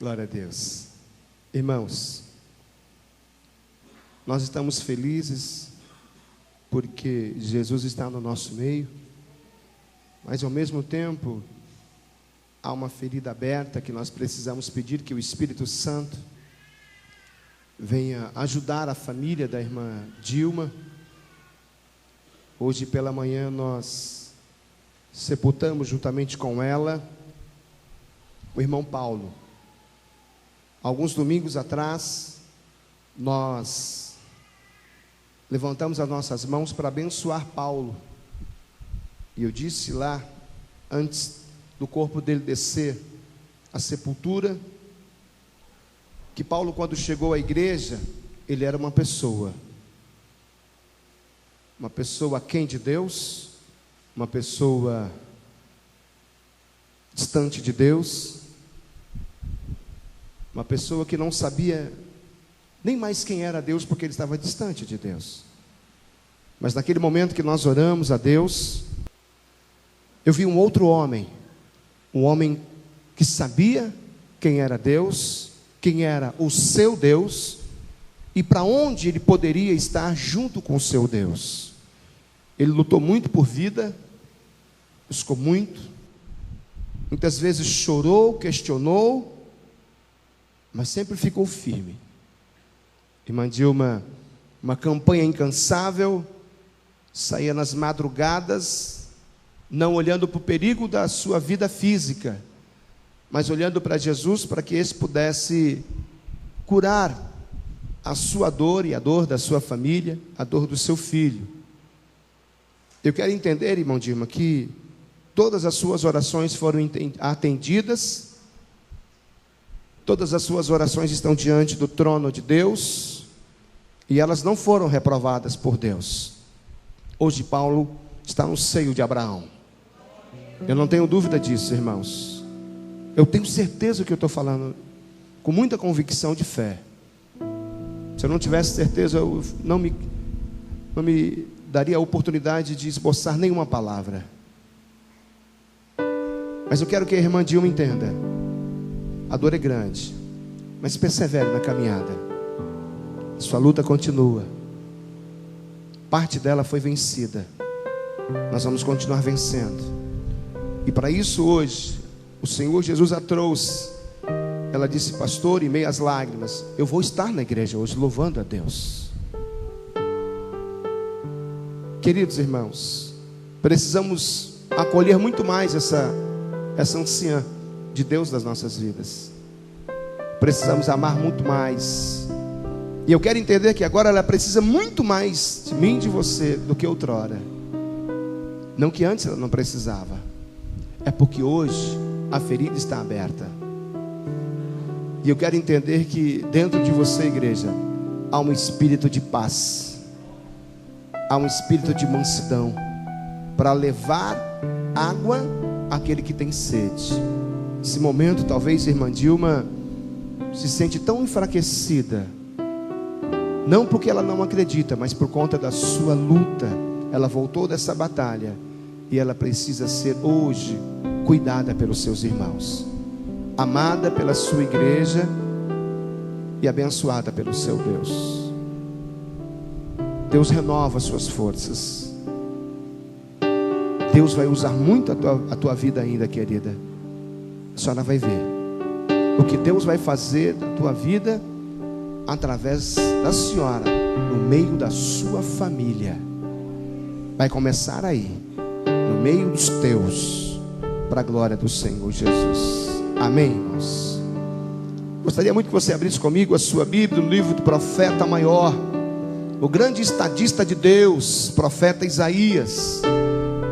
Glória a Deus. Irmãos, nós estamos felizes porque Jesus está no nosso meio, mas ao mesmo tempo há uma ferida aberta que nós precisamos pedir que o Espírito Santo venha ajudar a família da irmã Dilma. Hoje pela manhã nós sepultamos juntamente com ela o irmão Paulo. Alguns domingos atrás, nós levantamos as nossas mãos para abençoar Paulo. E eu disse lá, antes do corpo dele descer à sepultura, que Paulo, quando chegou à igreja, ele era uma pessoa aquém de Deus, uma pessoa distante de Deus, uma pessoa que não sabia nem mais quem era Deus, porque ele estava distante de Deus. Mas naquele momento que nós oramos a Deus, eu vi um outro homem, um homem que sabia quem era Deus, quem era o seu Deus, e para onde ele poderia estar junto com o seu Deus. Ele lutou muito por vida, buscou muito, muitas vezes chorou, questionou, mas sempre ficou firme. Irmã Dilma, uma campanha incansável, saía nas madrugadas, não olhando para o perigo da sua vida física, mas olhando para Jesus, para que esse pudesse curar a sua dor e a dor da sua família, a dor do seu filho. Eu quero entender, irmã Dilma, que todas as suas orações foram atendidas, todas as suas orações estão diante do trono de Deus, e elas não foram reprovadas por Deus. Hoje Paulo está no seio de Abraão. Eu não tenho dúvida disso, irmãos. Eu tenho certeza que eu estou falando com muita convicção de fé. Se eu não tivesse certeza, eu não me daria a oportunidade de esboçar nenhuma palavra. Mas eu quero que a irmã Dilma entenda. A dor é grande, mas persevere na caminhada. Sua luta continua. Parte dela foi vencida. Nós vamos continuar vencendo. E para isso hoje, o Senhor Jesus a trouxe. Ela disse: pastor, em meio às lágrimas, eu vou estar na igreja hoje louvando a Deus. Queridos irmãos, precisamos acolher muito mais essa anciã de Deus das nossas vidas. Precisamos amar muito mais. E eu quero entender que agora ela precisa muito mais de mim e de você do que outrora. Não que antes ela não precisava. É porque hoje a ferida está aberta. E eu quero entender que dentro de você, igreja, há um espírito de paz, há um espírito de mansidão, para levar água àquele que tem sede. Nesse momento, talvez a irmã Dilma se sente tão enfraquecida, não porque ela não acredita, mas por conta da sua luta. Ela voltou dessa batalha e ela precisa ser hoje cuidada pelos seus irmãos, amada pela sua igreja e abençoada pelo seu Deus. Deus renova suas forças. Deus vai usar muito a tua vida ainda, querida. A senhora vai ver o que Deus vai fazer na tua vida através da senhora, no meio da sua família. Vai começar aí, no meio dos teus, para a glória do Senhor Jesus. Amém, irmãos? Gostaria muito que você abrisse comigo a sua Bíblia no livro do profeta maior, o grande estadista de Deus, profeta Isaías,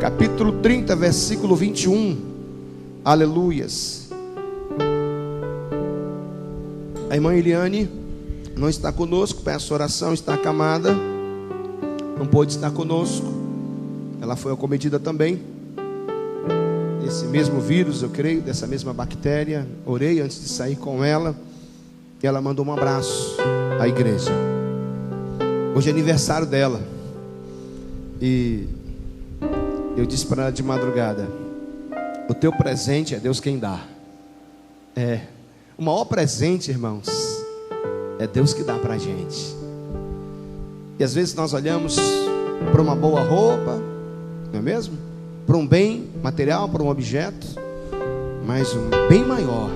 capítulo 30, versículo 21. Aleluias. A irmã Eliane não está conosco, peço oração, está acamada, não pôde estar conosco. Ela foi acometida também desse mesmo vírus, eu creio, dessa mesma bactéria. Orei antes de sair com ela e ela mandou um abraço à igreja. Hoje é aniversário dela e eu disse para ela de madrugada: o teu presente é Deus quem dá. O maior presente, irmãos, é Deus que dá para a gente. E às vezes nós olhamos para uma boa roupa, não é mesmo? Para um bem material, para um objeto. Mas um bem maior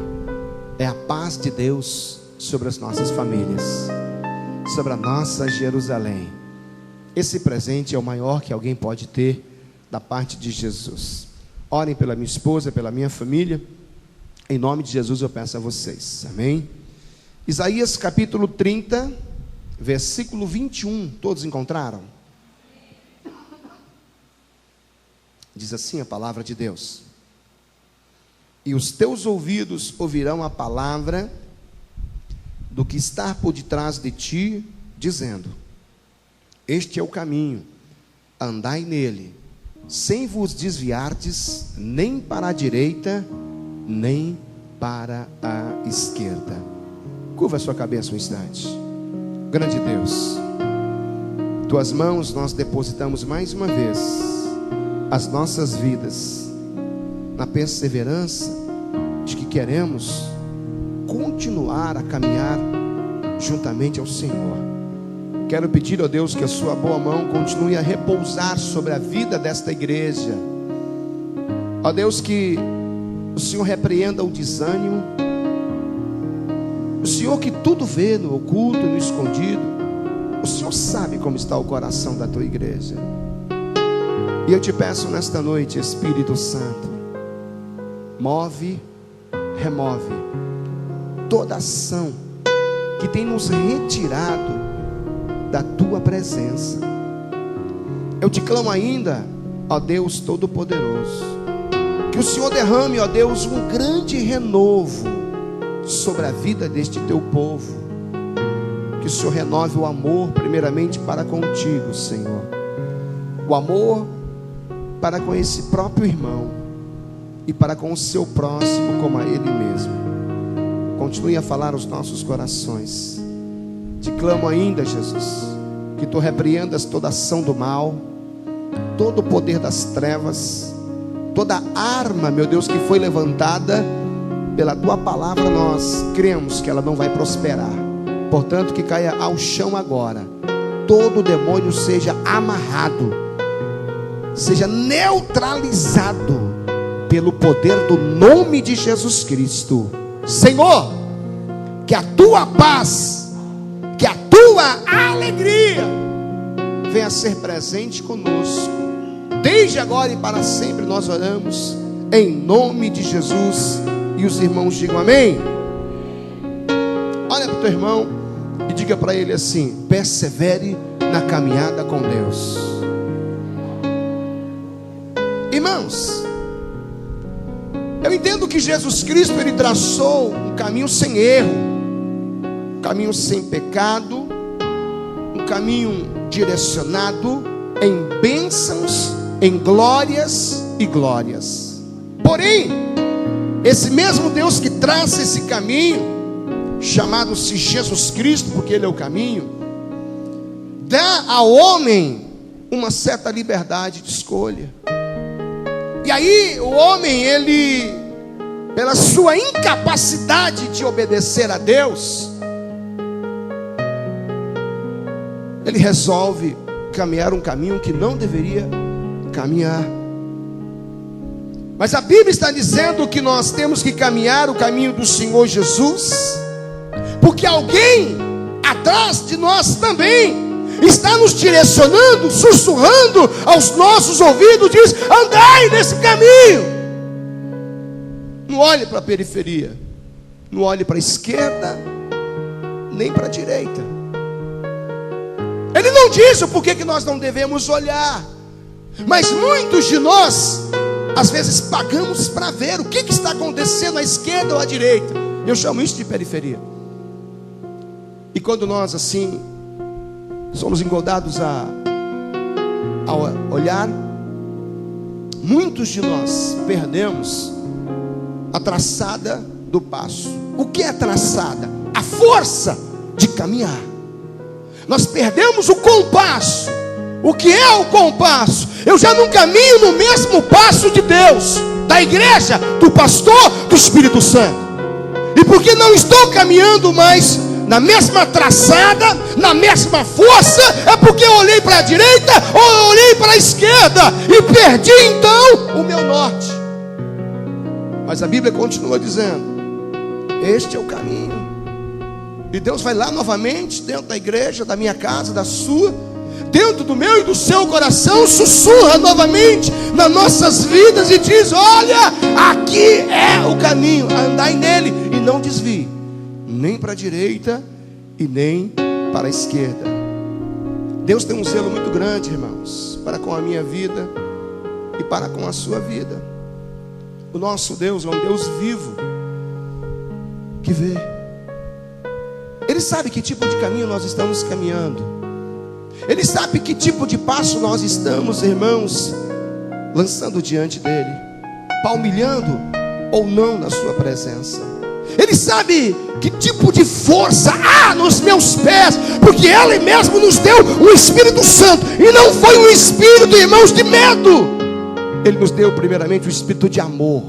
é a paz de Deus sobre as nossas famílias, sobre a nossa Jerusalém. Esse presente é o maior que alguém pode ter da parte de Jesus. Orem pela minha esposa, pela minha família. Em nome de Jesus eu peço a vocês, amém? Isaías capítulo 30, versículo 21, todos encontraram? Diz assim a palavra de Deus: e os teus ouvidos ouvirão a palavra do que está por detrás de ti, dizendo: este é o caminho, andai nele, sem vos desviardes nem para a direita, nem para a esquerda. Curva a sua cabeça um instante. Grande Deus, tuas mãos nós depositamos mais uma vez as nossas vidas, na perseverança de que queremos continuar a caminhar juntamente ao Senhor. Quero pedir, ó Deus, que a sua boa mão continue a repousar sobre a vida desta igreja. Ó Deus, que o Senhor repreenda o desânimo. O Senhor que tudo vê no oculto, no escondido. O Senhor sabe como está o coração da tua igreja. E eu te peço nesta noite, Espírito Santo, remove toda ação que tem nos retirado da tua presença. Eu te clamo ainda, ó Deus Todo-Poderoso, que o Senhor derrame, ó Deus, um grande renovo sobre a vida deste teu povo. Que o Senhor renove o amor primeiramente para contigo, Senhor, o amor para com esse próprio irmão e para com o seu próximo como a ele mesmo. Continue a falar aos nossos corações. Te clamo ainda, Jesus, que tu repreendas toda ação do mal, todo o poder das trevas, toda arma, meu Deus, que foi levantada pela tua palavra. Nós cremos que ela não vai prosperar. Portanto, que caia ao chão agora. Todo demônio seja amarrado, seja neutralizado pelo poder do nome de Jesus Cristo. Senhor, que a tua paz, que a tua alegria venha ser presente conosco, desde agora e para sempre. Nós oramos em nome de Jesus. E os irmãos digam amém. Olha para o teu irmão e diga para ele assim: persevere na caminhada com Deus. Irmãos, eu entendo que Jesus Cristo, ele traçou um caminho sem erro, um caminho sem pecado, um caminho direcionado em bênçãos, em glórias e glórias. Porém, esse mesmo Deus que traça esse caminho, chamado-se Jesus Cristo, porque ele é o caminho, dá ao homem uma certa liberdade de escolha. E aí o homem, ele, pela sua incapacidade de obedecer a Deus, ele resolve caminhar um caminho que não deveria caminhar. Mas a Bíblia está dizendo que nós temos que caminhar o caminho do Senhor Jesus, porque alguém atrás de nós também está nos direcionando, sussurrando aos nossos ouvidos, diz: andai nesse caminho. Não olhe para a periferia, não olhe para a esquerda, nem para a direita. Ele não diz o porquê que nós não devemos olhar, mas muitos de nós, às vezes, pagamos para ver o que está acontecendo à esquerda ou à direita. Eu chamo isso de periferia. E quando nós assim somos engodados a olhar, muitos de nós perdemos a traçada do passo. O que é traçada? A força de caminhar. Nós perdemos o compasso. O que é o compasso? Eu já não caminho no mesmo passo de Deus, da igreja, do pastor, do Espírito Santo. E porque não estou caminhando mais na mesma traçada, na mesma força, é porque eu olhei para a direita ou eu olhei para a esquerda e perdi então o meu norte. Mas a Bíblia continua dizendo: este é o caminho. E Deus vai lá novamente, dentro da igreja, da minha casa, da sua, dentro do meu e do seu coração, sussurra novamente nas nossas vidas e diz: olha, aqui é o caminho, andai nele e não desvie, nem para a direita e nem para a esquerda. Deus tem um zelo muito grande, irmãos, para com a minha vida e para com a sua vida. O nosso Deus é um Deus vivo, que vê. Ele sabe que tipo de caminho nós estamos caminhando. Ele sabe que tipo de passo nós estamos, irmãos, lançando diante dele, palmilhando ou não na sua presença. Ele sabe que tipo de força há nos meus pés, porque Ele mesmo nos deu o Espírito Santo, e não foi um espírito, irmãos, de medo. Ele nos deu primeiramente o espírito de amor,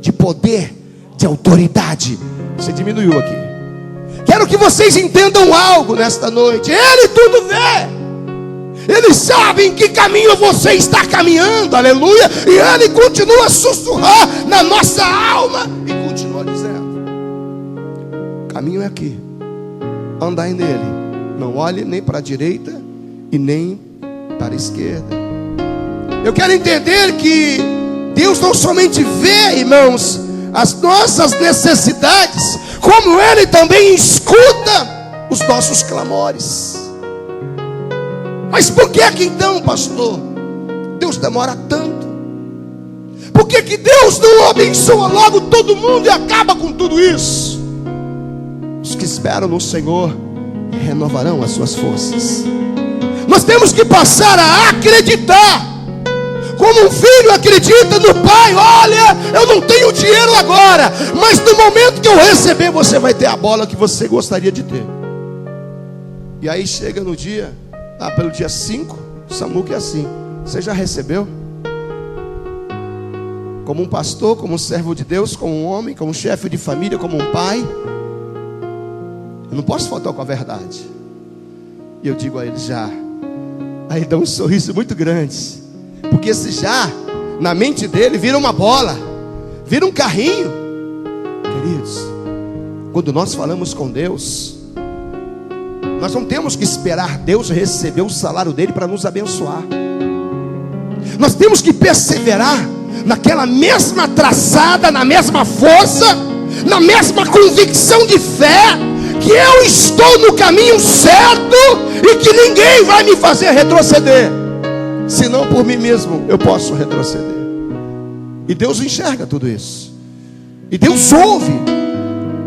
de poder, de autoridade. Você diminuiu aqui. Quero que vocês entendam algo nesta noite. Ele tudo vê. Ele sabe em que caminho você está caminhando, aleluia. E Ele continua a sussurrar na nossa alma e continua dizendo: o caminho é aqui, andai nele, não olhe nem para a direita e nem para a esquerda. Eu quero entender que Deus não somente vê, irmãos, as nossas necessidades, como Ele também escuta os nossos clamores. Mas por que então, pastor, Deus demora tanto? Por que Deus não abençoa logo todo mundo e acaba com tudo isso? Os que esperam no Senhor renovarão as suas forças. Nós temos que passar a acreditar, como um filho acredita no pai. Olha, eu não tenho dinheiro agora, mas no momento que eu receber, você vai ter a bola que você gostaria de ter. E aí chega no dia, pelo dia 5, Samuca é assim: você já recebeu? Como um pastor, como um servo de Deus, como um homem, como um chefe de família, como um pai, eu não posso faltar com a verdade. E eu digo a ele: já. Aí dá um sorriso muito grande, porque esse já, na mente dele, vira uma bola, vira um carrinho. Queridos, quando nós falamos com Deus, nós não temos que esperar Deus receber o salário dele para nos abençoar. Nós temos que perseverar naquela mesma traçada, na mesma força, na mesma convicção de fé, que eu estou no caminho certo e que ninguém vai me fazer retroceder. Senão por mim mesmo eu posso retroceder. E Deus enxerga tudo isso. E Deus ouve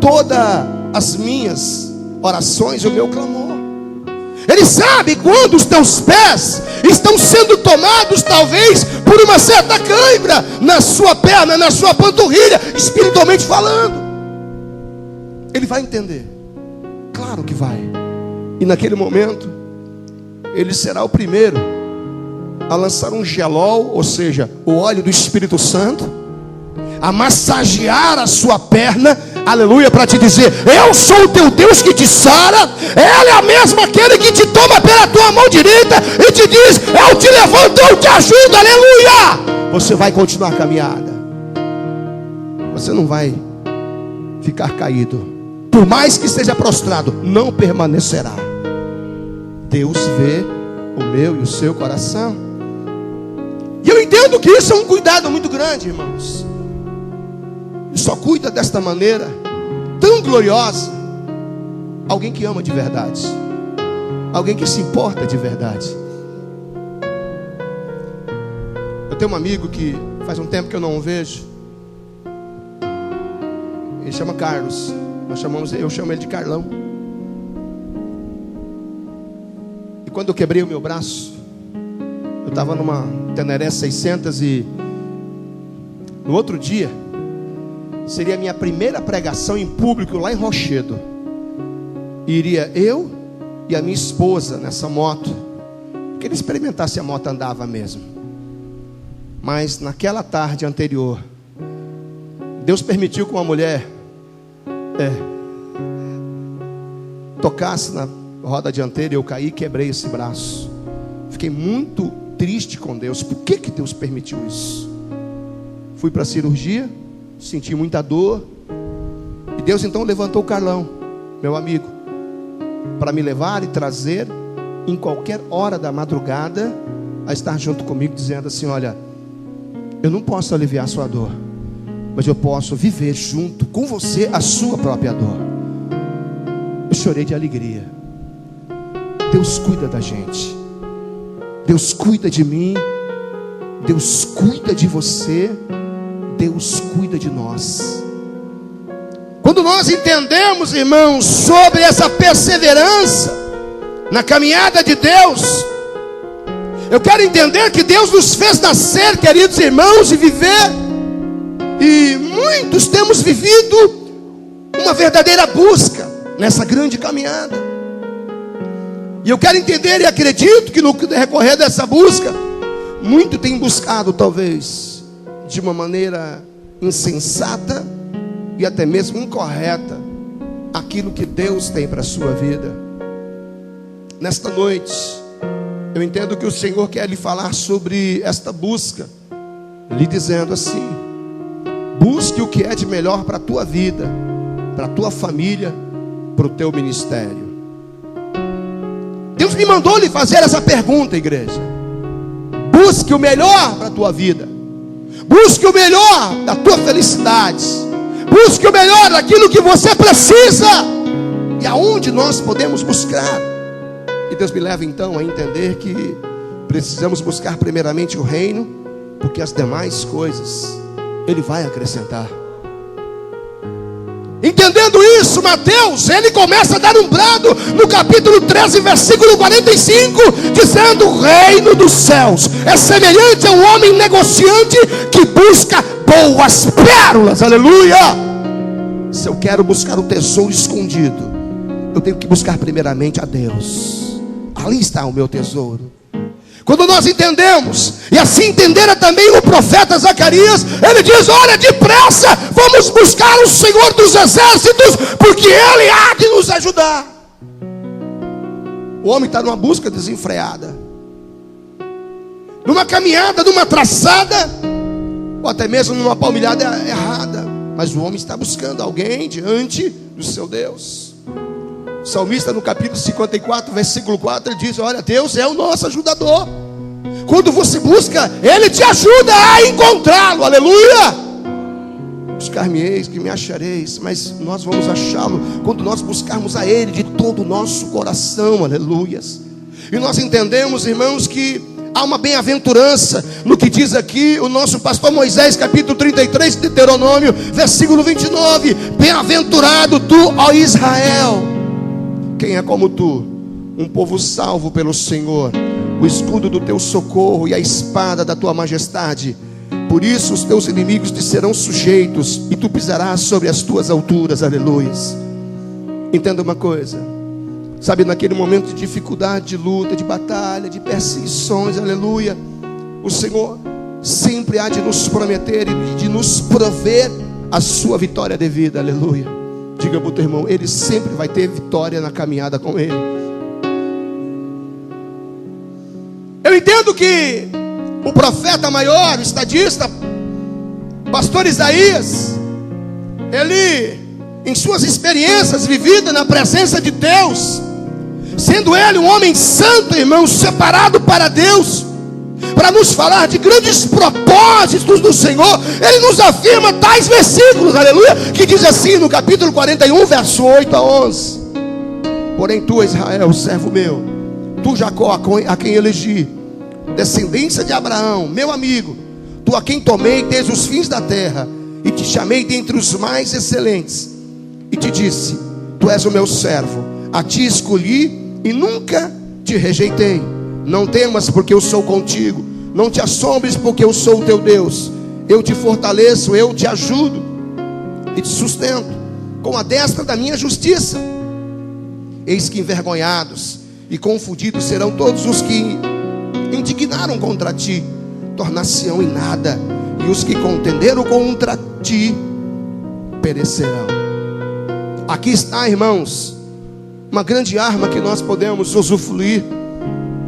todas as minhas orações e o meu clamor. Ele sabe quando os teus pés estão sendo tomados, talvez, por uma certa cãibra na sua perna, na sua panturrilha, espiritualmente falando. Ele vai entender. Claro que vai. E naquele momento, ele será o primeiro a lançar um gelol, ou seja, o óleo do Espírito Santo, a massagear a sua perna, aleluia, para te dizer: eu sou o teu Deus que te sara. Ele é mesmo aquele que te toma pela tua mão direita e te diz: eu te levanto, eu te ajudo, aleluia. Você vai continuar a caminhada, você não vai ficar caído. Por mais que esteja prostrado, não permanecerá. Deus vê o meu e o seu coração. E eu entendo que isso é um cuidado muito grande, irmãos. E só cuida desta maneira tão gloriosa alguém que ama de verdade, alguém que se importa de verdade. Eu tenho um amigo que faz um tempo que eu não o vejo. Ele chama Carlos. Eu chamo ele de Carlão. E quando eu quebrei o meu braço, eu estava numa Teneré 600 e no outro dia seria a minha primeira pregação em público lá em Rochedo. E iria eu e a minha esposa nessa moto. Queria experimentar se a moto andava mesmo. Mas naquela tarde anterior, Deus permitiu que uma mulher tocasse na roda dianteira e eu caí e quebrei esse braço. Fiquei muito triste com Deus. Por que Deus permitiu isso? Fui para a cirurgia, senti muita dor, e Deus então levantou o Carlão, meu amigo, para me levar e trazer em qualquer hora da madrugada a estar junto comigo, dizendo assim: olha, eu não posso aliviar a sua dor, mas eu posso viver junto com você a sua própria dor. Eu chorei de alegria. Deus cuida da gente, Deus cuida de mim, Deus cuida de você, Deus cuida de nós. Quando nós entendemos, irmãos, sobre essa perseverança na caminhada de Deus, eu quero entender que Deus nos fez nascer, queridos irmãos, e viver. E muitos temos vivido uma verdadeira busca nessa grande caminhada. E eu quero entender e acredito que no recorrer dessa busca, muito tem buscado talvez de uma maneira insensata e até mesmo incorreta aquilo que Deus tem para a sua vida. Nesta noite, eu entendo que o Senhor quer lhe falar sobre esta busca, lhe dizendo assim: busque o que é de melhor para a tua vida, para a tua família, para o teu ministério. Deus me mandou lhe fazer essa pergunta, igreja. Busque o melhor para a tua vida, busque o melhor da tua felicidade, busque o melhor daquilo que você precisa. E aonde nós podemos buscar? E Deus me leva então a entender que precisamos buscar primeiramente o reino, porque as demais coisas Ele vai acrescentar. Entendendo isso, Mateus, ele começa a dar um brado no capítulo 13, versículo 45, dizendo: o reino dos céus é semelhante a um homem negociante que busca boas pérolas. Aleluia! Se eu quero buscar o tesouro escondido, eu tenho que buscar primeiramente a Deus. Ali está o meu tesouro. Quando nós entendemos, e assim entendera também o profeta Zacarias, ele diz: olha, depressa, vamos buscar o Senhor dos exércitos, porque Ele há de nos ajudar. O homem está numa busca desenfreada, numa caminhada, numa traçada, ou até mesmo numa palmilhada errada, mas o homem está buscando alguém diante do seu Deus. O salmista no capítulo 54, versículo 4, ele diz: olha, Deus é o nosso ajudador. Quando você busca, Ele te ajuda a encontrá-lo. Aleluia! Buscar-me-eis que me achareis, mas nós vamos achá-lo quando nós buscarmos a Ele de todo o nosso coração. Aleluias! E nós entendemos, irmãos, que há uma bem-aventurança no que diz aqui o nosso pastor Moisés, capítulo 33 de Deuteronômio, versículo 29. Bem-aventurado tu, ó Israel. Quem é como tu? Um povo salvo pelo Senhor, o escudo do teu socorro e a espada da tua majestade. Por isso os teus inimigos te serão sujeitos, e tu pisarás sobre as tuas alturas. Aleluias. Entenda uma coisa, sabe, naquele momento de dificuldade, de luta, de batalha, de perseguições, aleluia, o Senhor sempre há de nos prometer e de nos prover a sua vitória devida. Aleluia. Diga para o teu irmão: ele sempre vai ter vitória na caminhada com Ele. Eu entendo que o profeta maior, o estadista, pastor Isaías, ele, em suas experiências vividas na presença de Deus, sendo ele um homem santo, irmão, separado para Deus, para nos falar de grandes propósitos do Senhor, ele nos afirma tais versículos, aleluia, que diz assim no capítulo 41, verso 8 a 11: porém tu, Israel, servo meu, tu, Jacó, a quem elegi, descendência de Abraão, meu amigo, tu a quem tomei desde os fins da terra, e te chamei dentre os mais excelentes, e te disse: tu és o meu servo, a ti escolhi e nunca te rejeitei. Não temas, porque eu sou contigo. Não te assombres, porque eu sou o teu Deus. Eu te fortaleço, eu te ajudo e te sustento com a destra da minha justiça. Eis que envergonhados e confundidos serão todos os que indignaram contra ti, tornar-se-ão em nada, e os que contenderam contra ti perecerão. Aqui está, irmãos, uma grande arma que nós podemos usufruir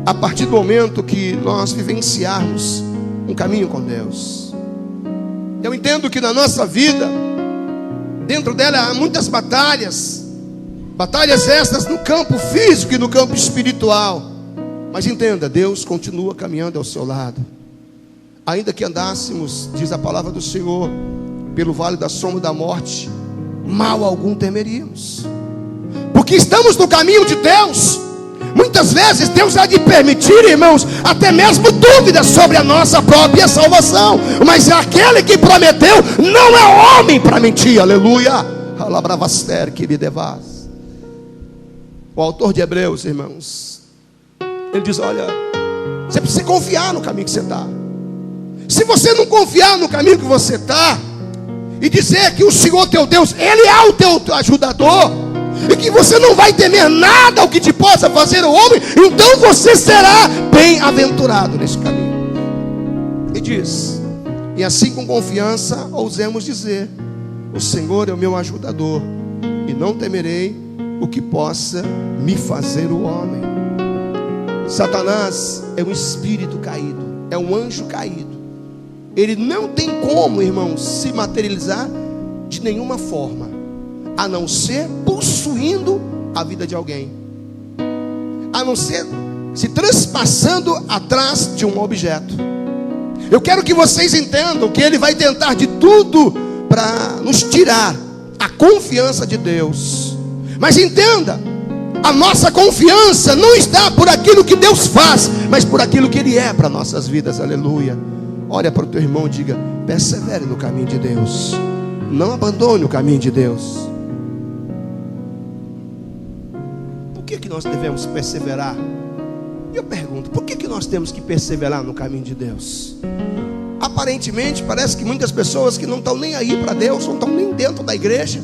a partir do momento que nós vivenciarmos um caminho com Deus. Eu entendo que na nossa vida, dentro dela há muitas batalhas estas no campo físico e no campo espiritual. Mas entenda, Deus continua caminhando ao seu lado. Ainda que andássemos, diz a palavra do Senhor, pelo vale da sombra da morte, mal algum temeríamos, porque estamos no caminho de Deus. Muitas vezes Deus há de permitir, irmãos, até mesmo dúvidas sobre a nossa própria salvação, mas aquele que prometeu não é homem para mentir, aleluia. O autor de Hebreus, irmãos, ele diz: olha, você precisa confiar no caminho que você está. Se você não confiar no caminho que você está, e dizer que o Senhor teu Deus, Ele é o teu ajudador, e que você não vai temer nada ao que te possa fazer o homem, então você será bem-aventurado nesse caminho. E diz: e assim com confiança ousemos dizer: o Senhor é o meu ajudador, e não temerei o que possa me fazer o homem. Satanás é um espírito caído, é um anjo caído. Ele não tem como, irmãos, se materializar de nenhuma forma, a não ser possuindo a vida de alguém, a não ser se transpassando atrás de um objeto. Eu quero que vocês entendam que ele vai tentar de tudo para nos tirar a confiança de Deus. Mas entenda, a nossa confiança não está por aquilo que Deus faz, mas por aquilo que Ele é para nossas vidas, aleluia. Olha para o teu irmão e diga: persevere no caminho de Deus, não abandone o caminho de Deus. Por que nós devemos perseverar? E eu pergunto, por que nós temos que perseverar no caminho de Deus? Aparentemente parece que muitas pessoas que não estão nem aí para Deus, não estão nem dentro da igreja,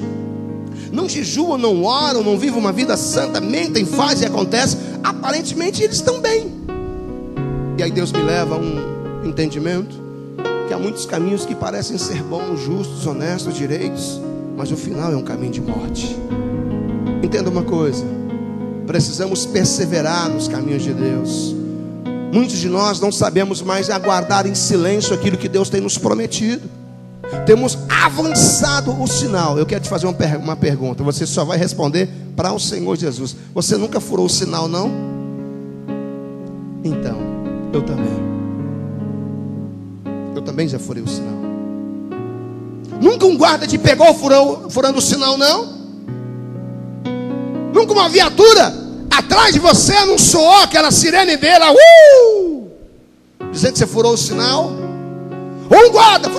não jejuam, não oram, não vivem uma vida santa, mentem, fazem e acontece, aparentemente eles estão bem. E aí Deus me leva a um entendimento que há muitos caminhos que parecem ser bons, justos, honestos, direitos, mas o final é um caminho de morte. Entenda uma coisa: precisamos perseverar nos caminhos de Deus. Muitos de nós não sabemos mais aguardar em silêncio aquilo que Deus tem nos prometido. Temos avançado o sinal. Eu quero te fazer uma pergunta. Você só vai responder para o Senhor Jesus. Você nunca furou o sinal, não? Então, eu também. Eu também já furei o sinal. Nunca um guarda te pegou furando o sinal, não? Nunca uma viatura atrás de você anunciou aquela sirene dele, dizendo que você furou o sinal? Ou um guarda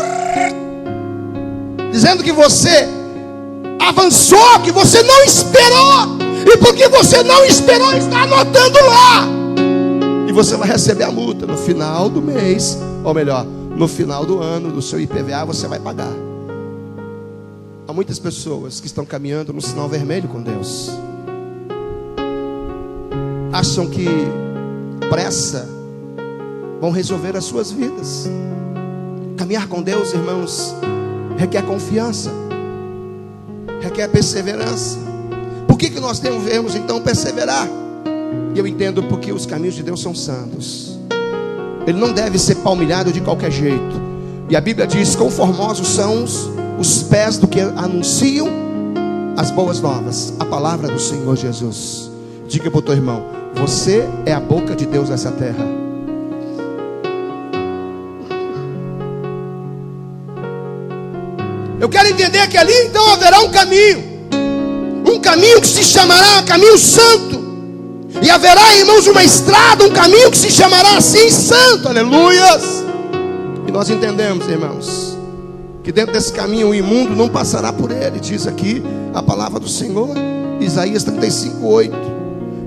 dizendo que você avançou, que você não esperou, e porque você não esperou, está anotando lá, e você vai receber a multa no final do mês, ou melhor, no final do ano, do seu IPVA, você vai pagar. Há muitas pessoas que estão caminhando no sinal vermelho com Deus, acham que pressa vão resolver as suas vidas. Caminhar com Deus, irmãos, requer confiança, requer perseverança. Por que nós devemos então perseverar? Eu entendo porque os caminhos de Deus são santos. Ele não deve ser palmilhado de qualquer jeito. E a Bíblia diz: conformosos são os pés do que anunciam as boas novas, a palavra do Senhor Jesus. Diga para o teu irmão: você é a boca de Deus nessa terra. Eu quero entender que ali então haverá um caminho que se chamará caminho santo, e haverá, irmãos, uma estrada, um caminho que se chamará assim santo, aleluias. E nós entendemos, irmãos, que dentro desse caminho o imundo não passará por ele, diz aqui a palavra do Senhor, Isaías 35:8.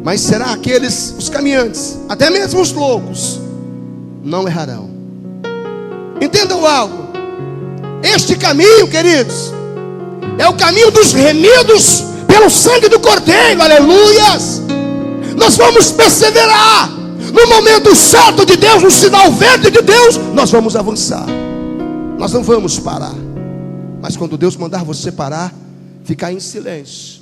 Mas será aqueles, os caminhantes, até mesmo os loucos, não errarão. Entendam algo: este caminho, queridos, é o caminho dos remidos pelo sangue do Cordeiro, aleluias. Nós vamos perseverar no momento certo de Deus, no sinal verde de Deus, nós vamos avançar, nós não vamos parar. Mas quando Deus mandar você parar, ficar em silêncio,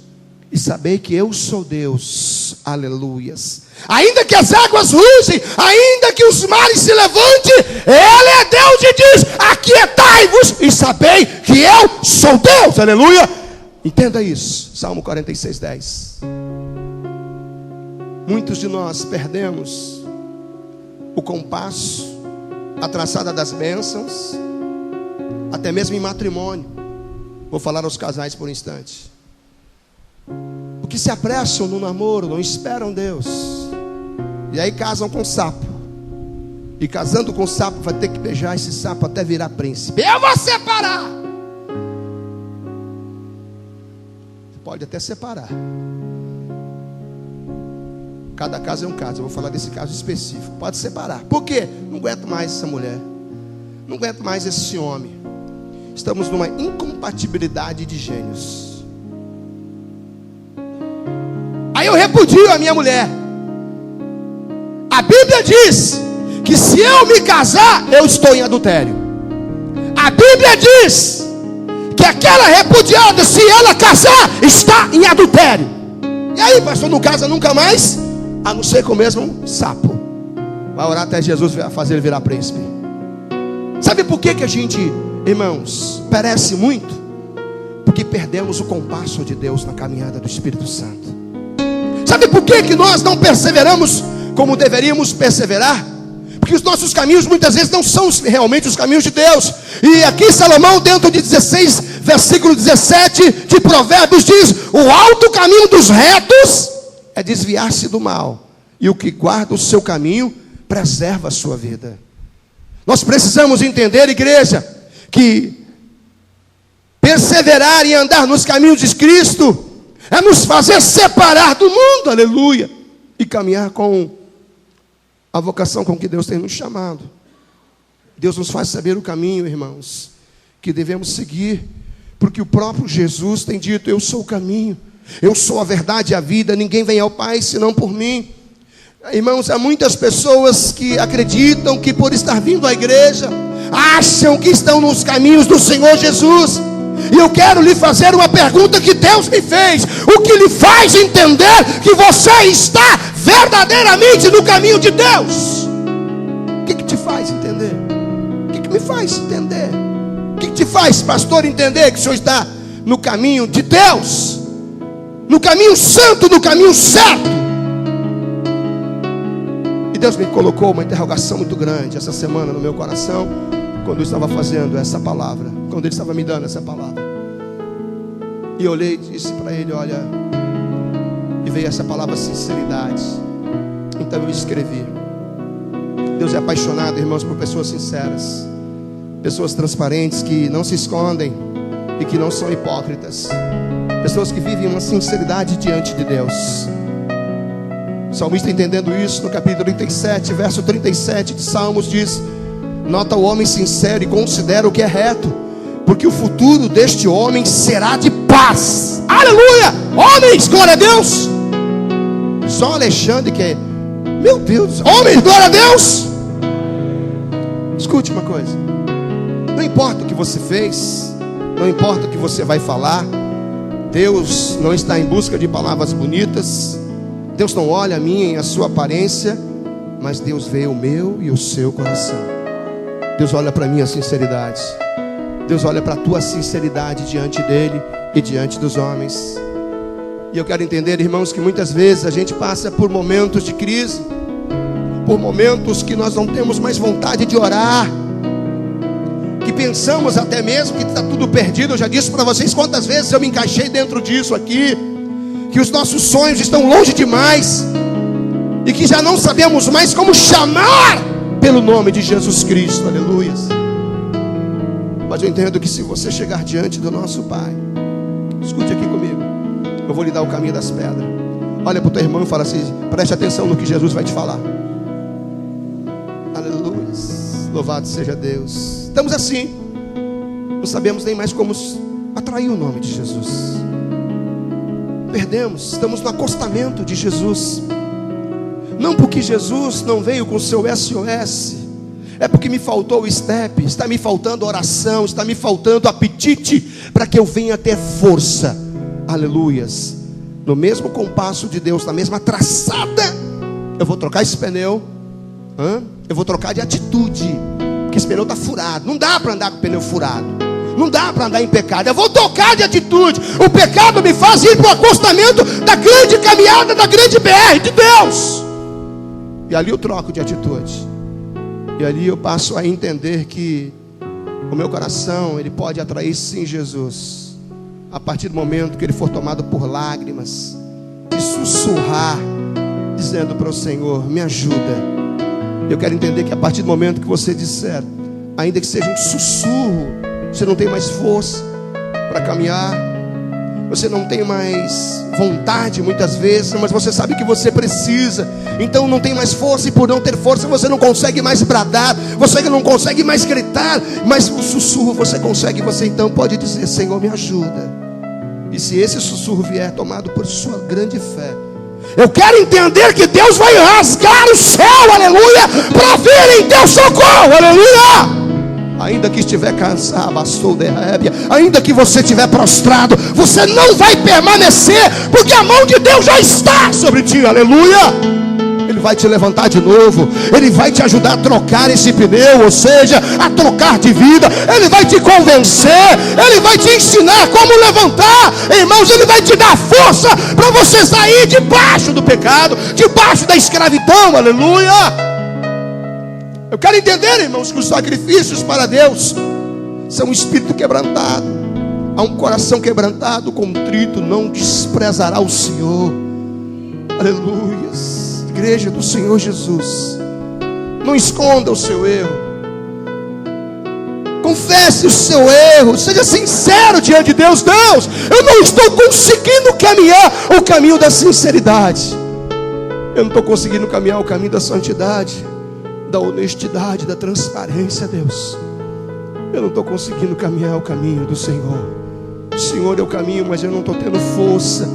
e sabei que eu sou Deus. Aleluias. Ainda que as águas rugem, ainda que os mares se levantem, Ele é Deus e diz: aquietai-vos e sabei que eu sou Deus. Aleluia. Entenda isso. Salmo 46:10. Muitos de nós perdemos o compasso, a traçada das bênçãos, até mesmo em matrimônio. Vou falar aos casais por um instante. Porque se apressam no namoro, não esperam Deus, e aí casam com sapo. E casando com sapo, vai ter que beijar esse sapo até virar príncipe. Eu vou separar. Pode até separar. Cada caso é um caso. Eu vou falar desse caso específico. Pode separar. Por quê? Não aguento mais essa mulher. Não aguento mais esse homem. Estamos numa incompatibilidade de gênios. Aí eu repudio a minha mulher. A Bíblia diz que se eu me casar, eu estou em adultério. A Bíblia diz que aquela repudiada, se ela casar, está em adultério. E aí, pastor, não casa nunca mais, a não ser com o mesmo sapo. Vai orar até Jesus fazer ele virar príncipe. Sabe por que a gente, irmãos, perece muito? Porque perdemos o compasso de Deus na caminhada do Espírito Santo. Sabe por que nós não perseveramos como deveríamos perseverar? Porque os nossos caminhos muitas vezes não são realmente os caminhos de Deus. E aqui Salomão, dentro de 16, versículo 17 de Provérbios, diz: o alto caminho dos retos é desviar-se do mal, e o que guarda o seu caminho preserva a sua vida. Nós precisamos entender, igreja, que perseverar e andar nos caminhos de Cristo é nos fazer separar do mundo, aleluia, e caminhar com a vocação com que Deus tem nos chamado. Deus nos faz saber o caminho, irmãos, que devemos seguir, porque o próprio Jesus tem dito: eu sou o caminho, eu sou a verdade e a vida, ninguém vem ao Pai senão por mim. Irmãos, há muitas pessoas que acreditam que por estar vindo à igreja, acham que estão nos caminhos do Senhor Jesus. E eu quero lhe fazer uma pergunta que Deus me fez: o que lhe faz entender que você está verdadeiramente no caminho de Deus? O que te faz entender? O que me faz entender? O que te faz, pastor, entender que o senhor está no caminho de Deus, no caminho santo, no caminho certo? E Deus me colocou uma interrogação muito grande essa semana no meu coração, quando eu estava fazendo essa palavra, quando Ele estava me dando essa palavra. E eu olhei e disse para Ele: olha, e veio essa palavra sinceridade. Então eu escrevi. Deus é apaixonado, irmãos, por pessoas sinceras, pessoas transparentes, que não se escondem e que não são hipócritas, pessoas que vivem uma sinceridade diante de Deus. O salmista, entendendo isso, no capítulo 37, verso 37 de Salmos, diz: nota o homem sincero e considera o que é reto, porque o futuro deste homem será de paz. Aleluia! Homens, glória a Deus! Só Alexandre que é, meu Deus, homens, glória a Deus! Escute uma coisa: não importa o que você fez, não importa o que você vai falar, Deus não está em busca de palavras bonitas. Deus não olha a minha e a sua aparência, mas Deus vê o meu e o seu coração. Deus olha para a minha sinceridade. Deus olha para a tua sinceridade diante dEle e diante dos homens. E eu quero entender, irmãos, que muitas vezes a gente passa por momentos de crise, por momentos que nós não temos mais vontade de orar, que pensamos até mesmo que está tudo perdido. Eu já disse para vocês quantas vezes eu me encaixei dentro disso aqui, que os nossos sonhos estão longe demais, e que já não sabemos mais como chamar pelo nome de Jesus Cristo, aleluia. Mas eu entendo que se você chegar diante do nosso Pai, escute aqui comigo, eu vou lhe dar o caminho das pedras. Olha para o teu irmão e fala assim: preste atenção no que Jesus vai te falar. Aleluia, louvado seja Deus. Estamos assim, não sabemos nem mais como atrair o nome de Jesus. Perdemos, estamos no acostamento de Jesus. Não porque Jesus não veio com o seu SOS, é porque me faltou o step, está me faltando oração, está me faltando apetite, para que eu venha ter força, aleluias, no mesmo compasso de Deus, na mesma traçada, eu vou trocar esse pneu, eu vou trocar de atitude, porque esse pneu está furado. Não dá para andar com o pneu furado, não dá para andar em pecado. Eu vou trocar de atitude. O pecado me faz ir para o acostamento da grande caminhada, da grande BR de Deus. E ali eu troco de atitude. E ali eu passo a entender que o meu coração, ele pode atrair sim Jesus, a partir do momento que ele for tomado por lágrimas e sussurrar, dizendo para o Senhor: me ajuda. Eu quero entender que a partir do momento que você disser, ainda que seja um sussurro, você não tem mais força para caminhar, você não tem mais vontade muitas vezes, mas você sabe que você precisa, então não tem mais força, e por não ter força você não consegue mais bradar, você não consegue mais gritar, mas o sussurro você consegue. Você então pode dizer: Senhor, me ajuda. E se esse sussurro vier tomado por sua grande fé, eu quero entender que Deus vai rasgar o céu, aleluia, para vir em teu socorro, aleluia. Ainda que estiver cansado, bastou de rébia, ainda que você estiver prostrado, você não vai permanecer, porque a mão de Deus já está sobre ti, aleluia. Ele vai te levantar de novo, ele vai te ajudar a trocar esse pneu, ou seja, a trocar de vida. Ele vai te convencer, ele vai te ensinar como levantar, irmãos. Ele vai te dar força para você sair debaixo do pecado, debaixo da escravidão, aleluia. Eu quero entender, irmãos, que os sacrifícios para Deus são um espírito quebrantado. A um coração quebrantado, contrito, não desprezará o Senhor. Aleluia. Igreja do Senhor Jesus, não esconda o seu erro, confesse o seu erro, seja sincero diante de Deus. Deus, eu não estou conseguindo caminhar o caminho da sinceridade, eu não estou conseguindo caminhar o caminho da santidade, da honestidade, da transparência. Deus, eu não estou conseguindo caminhar o caminho do Senhor. O Senhor é o caminho, mas eu não estou tendo força.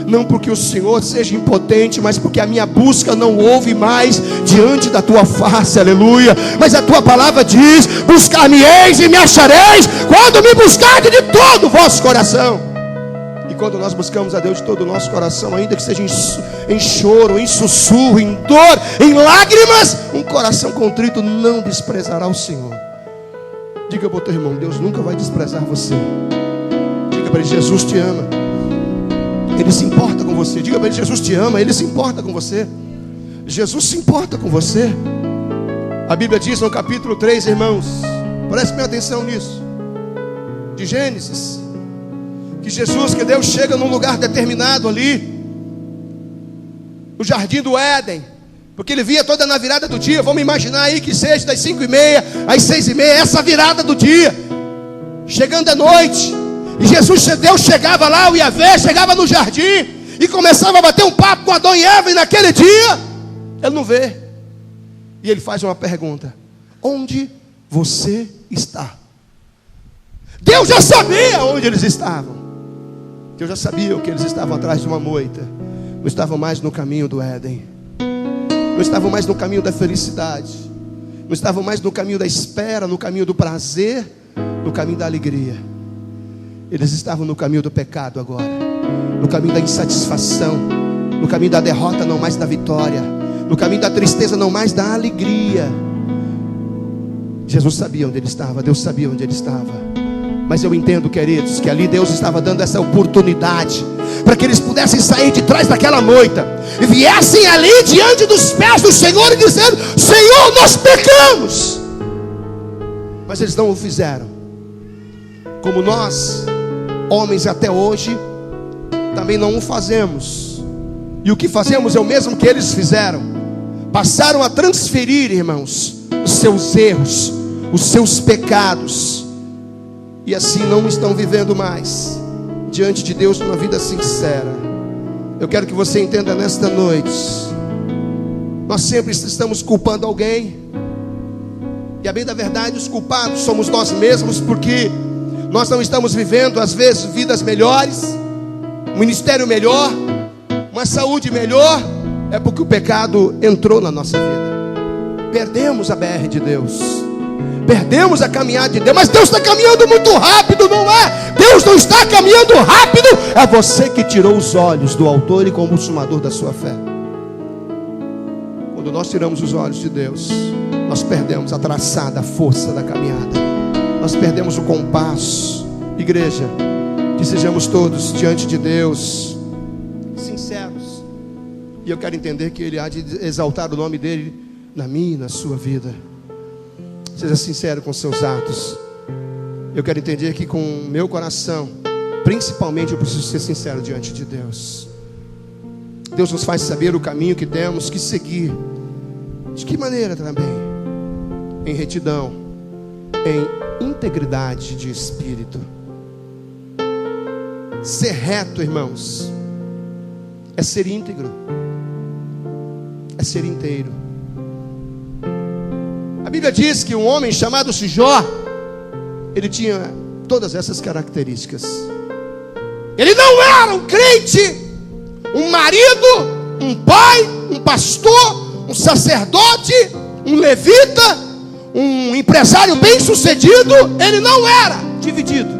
Não porque o Senhor seja impotente, mas porque a minha busca não houve mais diante da tua face, aleluia. Mas a tua palavra diz: buscar-me-eis e me achareis, quando me buscardes de todo o vosso coração. E quando nós buscamos a Deus de todo o nosso coração, ainda que seja em choro, em sussurro, em dor, em lágrimas, um coração contrito não desprezará o Senhor. Diga para o teu irmão: Deus nunca vai desprezar você. Diga para ele: Jesus te ama, Ele se importa com você. Diga para ele: Jesus te ama, Ele se importa com você. Jesus se importa com você. A Bíblia diz no capítulo 3, irmãos, preste bem atenção nisso, de Gênesis, que Jesus, que Deus chega num lugar determinado ali, no jardim do Éden, porque Ele via toda na virada do dia. Vamos imaginar aí que seja das 5:30 às 6:30, essa virada do dia, chegando à noite. E Deus chegava lá, o Yahvé chegava no jardim e começava a bater um papo com Adão e Eva. E naquele dia, ele não vê. E ele faz uma pergunta: onde você está? Deus já sabia onde eles estavam. Deus já sabia que eles estavam atrás de uma moita. Não estavam mais no caminho do Éden. Não estavam mais no caminho da felicidade. Não estavam mais no caminho da espera, no caminho do prazer, no caminho da alegria. Eles estavam no caminho do pecado agora, no caminho da insatisfação, no caminho da derrota, não mais da vitória, no caminho da tristeza, não mais da alegria. Jesus sabia onde ele estava, Deus sabia onde ele estava. Mas eu entendo, queridos, que ali Deus estava dando essa oportunidade para que eles pudessem sair de trás daquela moita e viessem ali diante dos pés do Senhor e dizendo: Senhor, nós pecamos. Mas eles não o fizeram. Como nós, homens, até hoje também não o fazemos. E o que fazemos é o mesmo que eles fizeram. Passaram a transferir, irmãos, os seus erros, os seus pecados, e assim não estão vivendo mais diante de Deus uma vida sincera. Eu quero que você entenda nesta noite: nós sempre estamos culpando alguém, e a bem da verdade, os culpados somos nós mesmos, porque nós não estamos vivendo, às vezes, vidas melhores, um ministério melhor, uma saúde melhor. É porque o pecado entrou na nossa vida. Perdemos a BR de Deus. Perdemos a caminhada de Deus. Mas Deus está caminhando muito rápido, não é? Deus não está caminhando rápido. É você que tirou os olhos do autor e consumador da sua fé. Quando nós tiramos os olhos de Deus, nós perdemos a traçada, a força da caminhada. Nós perdemos o compasso. Igreja, que sejamos todos diante de Deus sinceros. E eu quero entender que Ele há de exaltar o nome dEle na minha e na sua vida. Seja sincero com seus atos. Eu quero entender que com o meu coração, principalmente, eu preciso ser sincero diante de Deus. Deus nos faz saber o caminho que temos que seguir. De que maneira também? Em retidão, em integridade de espírito. Ser reto, irmãos, é ser íntegro, é ser inteiro. A Bíblia diz que um homem chamado Jó, ele tinha todas essas características. Ele não era um crente, um marido, um pai, um pastor, um sacerdote, um levita, um empresário bem-sucedido. Ele não era dividido.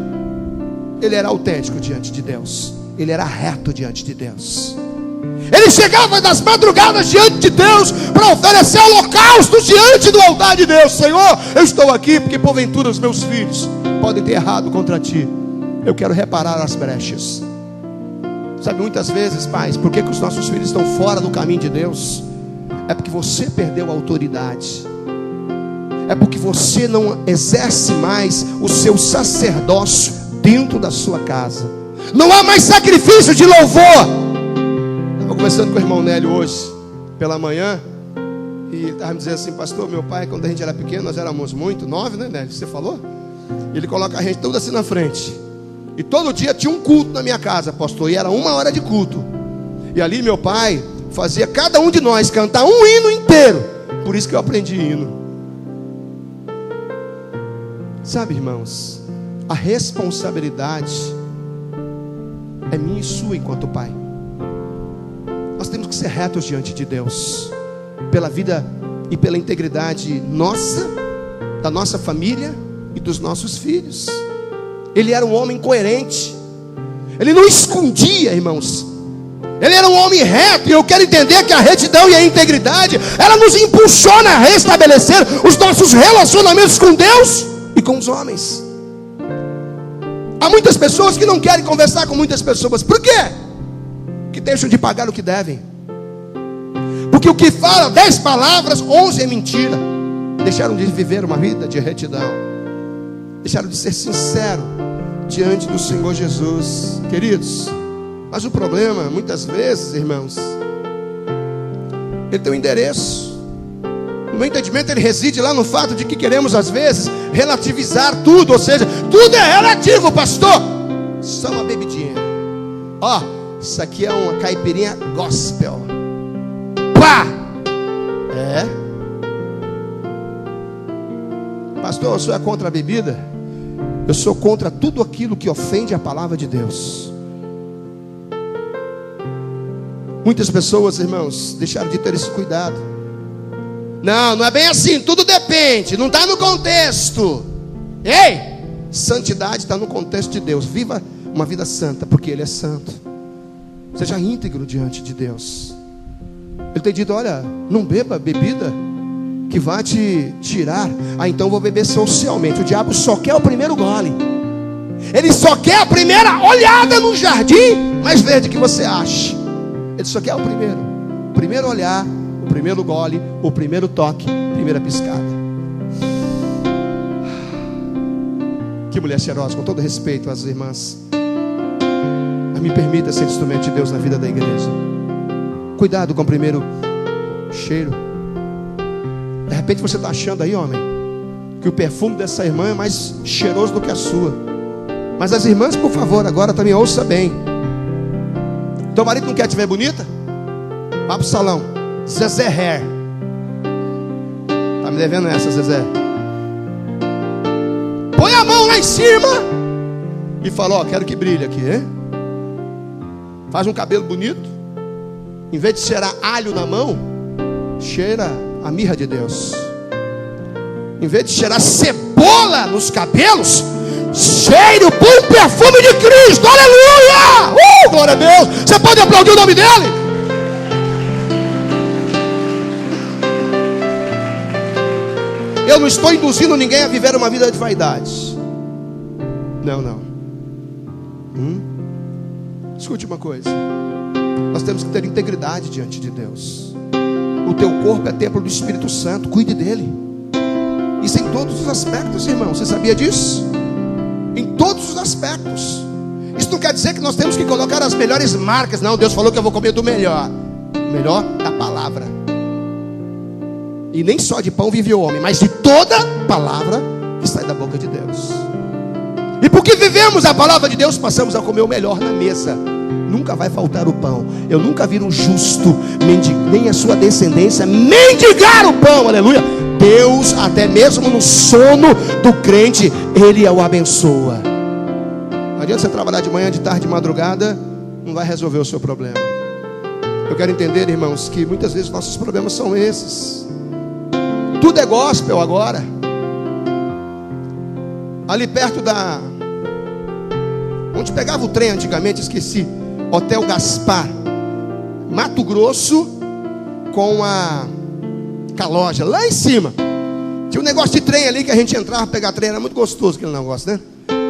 Ele era autêntico diante de Deus. Ele era reto diante de Deus. Ele chegava nas madrugadas diante de Deus para oferecer holocaustos diante do altar de Deus. Senhor, eu estou aqui porque porventura os meus filhos podem ter errado contra ti. Eu quero reparar as brechas. Sabe, muitas vezes, pais, por que os nossos filhos estão fora do caminho de Deus? É porque você perdeu a autoridade. É porque você não exerce mais o seu sacerdócio dentro da sua casa. Não há mais sacrifício de louvor. Estava conversando com o irmão Nélio hoje pela manhã, e estava me dizendo assim: pastor, meu pai, quando a gente era pequeno, nós éramos 9, né, Nélio? Você falou? Ele coloca a gente tudo assim na frente, e todo dia tinha um culto na minha casa, pastor, e era 1 hora de culto. E ali meu pai fazia cada um de nós cantar um hino inteiro. Por isso que eu aprendi hino. Sabe, irmãos, a responsabilidade é minha e sua enquanto pai. Nós temos que ser retos diante de Deus, pela vida e pela integridade nossa, da nossa família e dos nossos filhos. Ele era um homem coerente. Ele não escondia, irmãos. Ele era um homem reto. E eu quero entender que a retidão e a integridade, ela nos impulsiona a restabelecer os nossos relacionamentos com Deus e com os homens. Há muitas pessoas que não querem conversar com muitas pessoas. Por quê? Que deixam de pagar o que devem. Porque o que fala 10 palavras, 11 é mentira. Deixaram de viver uma vida de retidão. Deixaram de ser sincero diante do Senhor Jesus. Queridos, mas o problema, muitas vezes, irmãos, ele tem um endereço. No meu entendimento, ele reside lá no fato de que queremos, às vezes, relativizar tudo. Ou seja, tudo é relativo, pastor. Só uma bebidinha. Ó, isso aqui é uma caipirinha gospel. Pá! É. Pastor, o senhor é contra a bebida? Eu sou contra tudo aquilo que ofende a palavra de Deus. Muitas pessoas, irmãos, deixaram de ter esse cuidado. Não, não é bem assim, tudo depende, não está no contexto. Ei, santidade está no contexto de Deus. Viva uma vida santa, porque Ele é santo. Seja íntegro diante de Deus. Ele tem dito: olha, não beba bebida que vai te tirar. Ah, então eu vou beber socialmente. O diabo só quer o primeiro gole. Ele só quer a primeira olhada no jardim mais verde que você acha. Ele só quer o primeiro olhar, o primeiro gole, o primeiro toque, a primeira piscada. Que mulher cheirosa, com todo respeito às irmãs. Mas me permita ser instrumento de Deus na vida da igreja. Cuidado com o primeiro cheiro. De repente você está achando aí, homem, que o perfume dessa irmã é mais cheiroso do que a sua. Mas as irmãs, por favor, agora também ouça bem. Teu marido não quer te ver bonita? Vá pro salão. Zezé Hair. Tá me devendo essa, Zezé. Põe a mão lá em cima e fala: ó, quero que brilhe aqui, hein? Faz um cabelo bonito. Em vez de cheirar alho na mão, cheira a mirra de Deus. Em vez de cheirar cebola nos cabelos, cheire o bom perfume de Cristo. Aleluia! Glória a Deus. Você pode aplaudir o nome dele? Eu não estou induzindo ninguém a viver uma vida de vaidade. Não. Escute uma coisa. Nós temos que ter integridade diante de Deus. O teu corpo é templo do Espírito Santo. Cuide dele. Isso em todos os aspectos, irmão. Você sabia disso? Em todos os aspectos. Isso não quer dizer que nós temos que colocar as melhores marcas. Não, Deus falou que eu vou comer do melhor. O melhor da palavra. E nem só de pão vive o homem, mas de toda palavra que sai da boca de Deus. E porque vivemos a palavra de Deus, passamos a comer o melhor na mesa. Nunca vai faltar o pão. Eu nunca vi um justo, nem a sua descendência, mendigar o pão. Aleluia. Deus, até mesmo no sono do crente, Ele o abençoa. Não adianta você trabalhar de manhã, de tarde, de madrugada, não vai resolver o seu problema. Eu quero entender, irmãos, que muitas vezes nossos problemas são esses. Tudo é gospel agora. Ali perto onde pegava o trem antigamente, esqueci. Hotel Gaspar, Mato Grosso, com a loja lá em cima. Tinha um negócio de trem ali que a gente entrava para pegar trem. Era muito gostoso aquele negócio, né?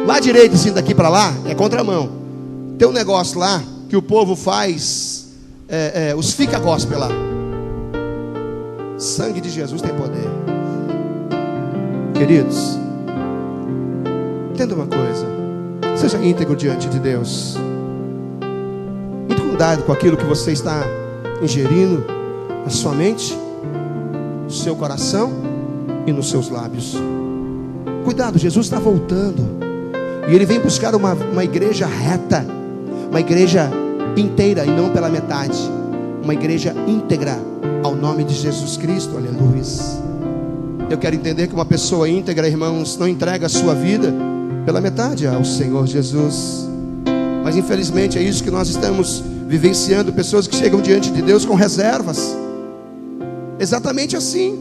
Lá direito, assim, daqui para lá, é contramão. Tem um negócio lá que o povo faz os fica gospel lá. Sangue de Jesus tem poder. Queridos, entenda uma coisa. Seja íntegro diante de Deus. Muito cuidado com aquilo que você está ingerindo na sua mente, no seu coração e nos seus lábios. Cuidado, Jesus está voltando. E Ele vem buscar uma igreja reta, uma igreja inteira e não pela metade, uma igreja íntegra ao nome de Jesus Cristo. Aleluia. Eu quero entender que uma pessoa íntegra, irmãos, não entrega a sua vida pela metade ao Senhor Jesus. Mas infelizmente é isso que nós estamos vivenciando. Pessoas que chegam diante de Deus com reservas. Exatamente assim.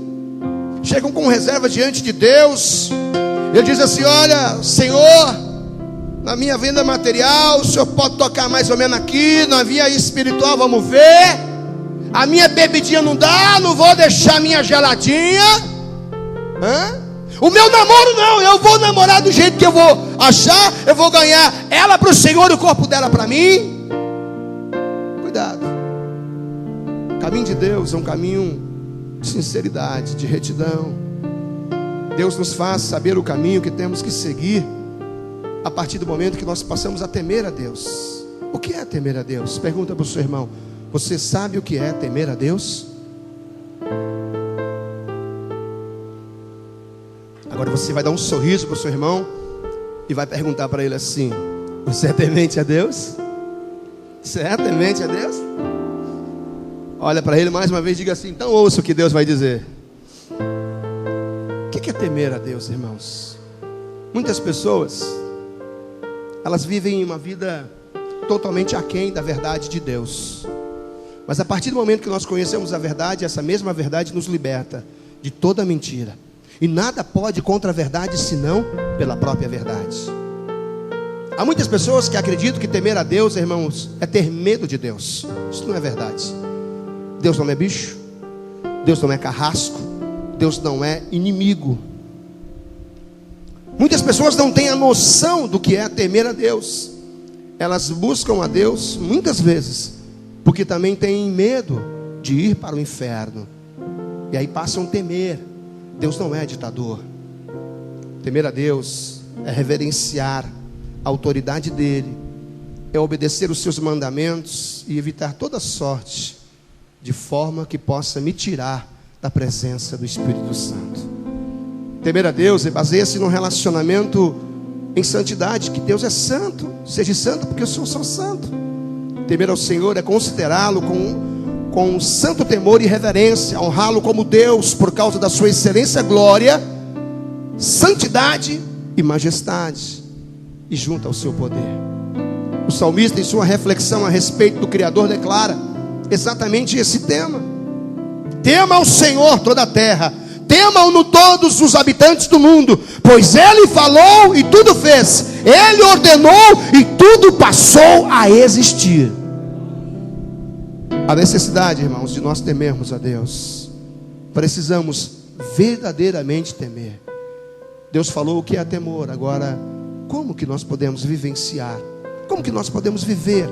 Chegam com reserva diante de Deus. Ele diz assim: olha, Senhor, na minha vida material, o Senhor pode tocar mais ou menos aqui. Na via espiritual, vamos ver. A minha bebidinha não dá, não vou deixar minha geladinha. O meu namoro não, eu vou namorar do jeito que eu vou achar. Eu vou ganhar ela para o Senhor e o corpo dela para mim. Cuidado. O caminho de Deus é um caminho de sinceridade, de retidão. Deus nos faz saber o caminho que temos que seguir a partir do momento que nós passamos a temer a Deus. O que é temer a Deus? Pergunta para o seu irmão: você sabe o que é temer a Deus? Agora você vai dar um sorriso para o seu irmão e vai perguntar para ele assim: você é temente a Deus? Você é temente a Deus? Olha para ele mais uma vez e diga assim: então ouça o que Deus vai dizer. O que é temer a Deus, irmãos? Muitas pessoas, elas vivem uma vida totalmente aquém da verdade de Deus. Mas a partir do momento que nós conhecemos a verdade, essa mesma verdade nos liberta de toda mentira. E nada pode contra a verdade senão pela própria verdade. Há muitas pessoas que acreditam que temer a Deus, irmãos, é ter medo de Deus. Isso não é verdade. Deus não é bicho, Deus não é carrasco, Deus não é inimigo. Muitas pessoas não têm a noção do que é temer a Deus. Elas buscam a Deus muitas vezes porque também têm medo de ir para o inferno. E aí passam a temer. Deus não é ditador. Temer a Deus é reverenciar a autoridade dele, é obedecer os seus mandamentos e evitar toda sorte de forma que possa me tirar da presença do Espírito Santo. Temer a Deus baseia-se num relacionamento em santidade, que Deus é santo. Seja santo porque eu sou santo. Temer ao Senhor é considerá-lo com santo temor e reverência, honrá-lo como Deus por causa da sua excelência, glória, santidade e majestade, e junto ao seu poder. O salmista, em sua reflexão a respeito do Criador, declara exatamente esse tema: tema ao Senhor toda a terra, temam-no todos os habitantes do mundo, pois ele falou e tudo fez, ele ordenou e tudo passou a existir. A necessidade, irmãos, de nós temermos a Deus, precisamos verdadeiramente temer. Deus falou o que é temor. Agora, como que nós podemos vivenciar? Como que nós podemos viver?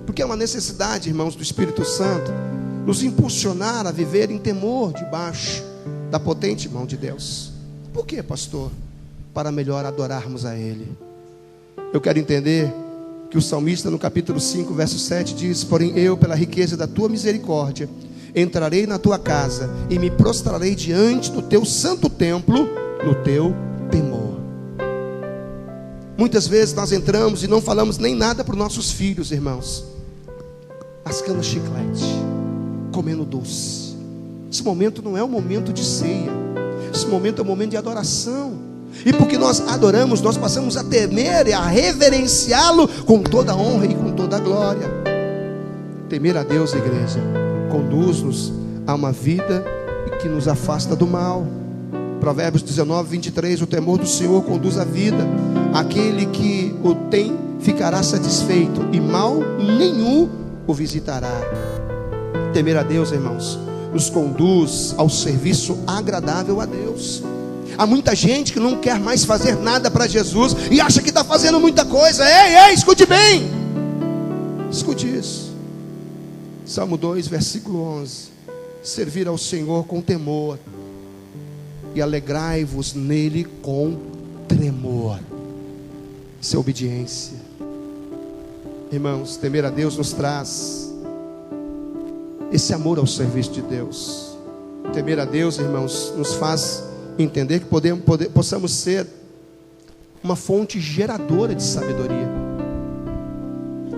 Porque é uma necessidade, irmãos, do Espírito Santo nos impulsionar a viver em temor debaixo da potente mão de Deus. Por quê, pastor? Para melhor adorarmos a Ele. Eu quero entender que o salmista no capítulo 5, verso 7 diz: porém eu, pela riqueza da tua misericórdia, entrarei na tua casa e me prostrarei diante do teu santo templo, no teu temor. Muitas vezes nós entramos e não falamos nem nada para os nossos filhos, irmãos, mascando chiclete, comendo doce. Esse momento não é um momento de ceia, esse momento é um momento de adoração. E porque nós adoramos, nós passamos a temer e a reverenciá-lo com toda a honra e com toda a glória. Temer a Deus, igreja, conduz-nos a uma vida que nos afasta do mal. Provérbios 19, 23, o temor do Senhor conduz a vida, aquele que o tem ficará satisfeito, e mal nenhum o visitará. Temer a Deus, irmãos, nos conduz ao serviço agradável a Deus. Há muita gente que não quer mais fazer nada para Jesus e acha que está fazendo muita coisa. Ei, escute bem, escute isso. Salmo 2, versículo 11: servir ao Senhor com temor e alegrai-vos nele com tremor. Isso é obediência. Irmãos, temer a Deus nos traz esse amor ao serviço de Deus. Temer a Deus, irmãos, nos faz entender que possamos ser uma fonte geradora de sabedoria.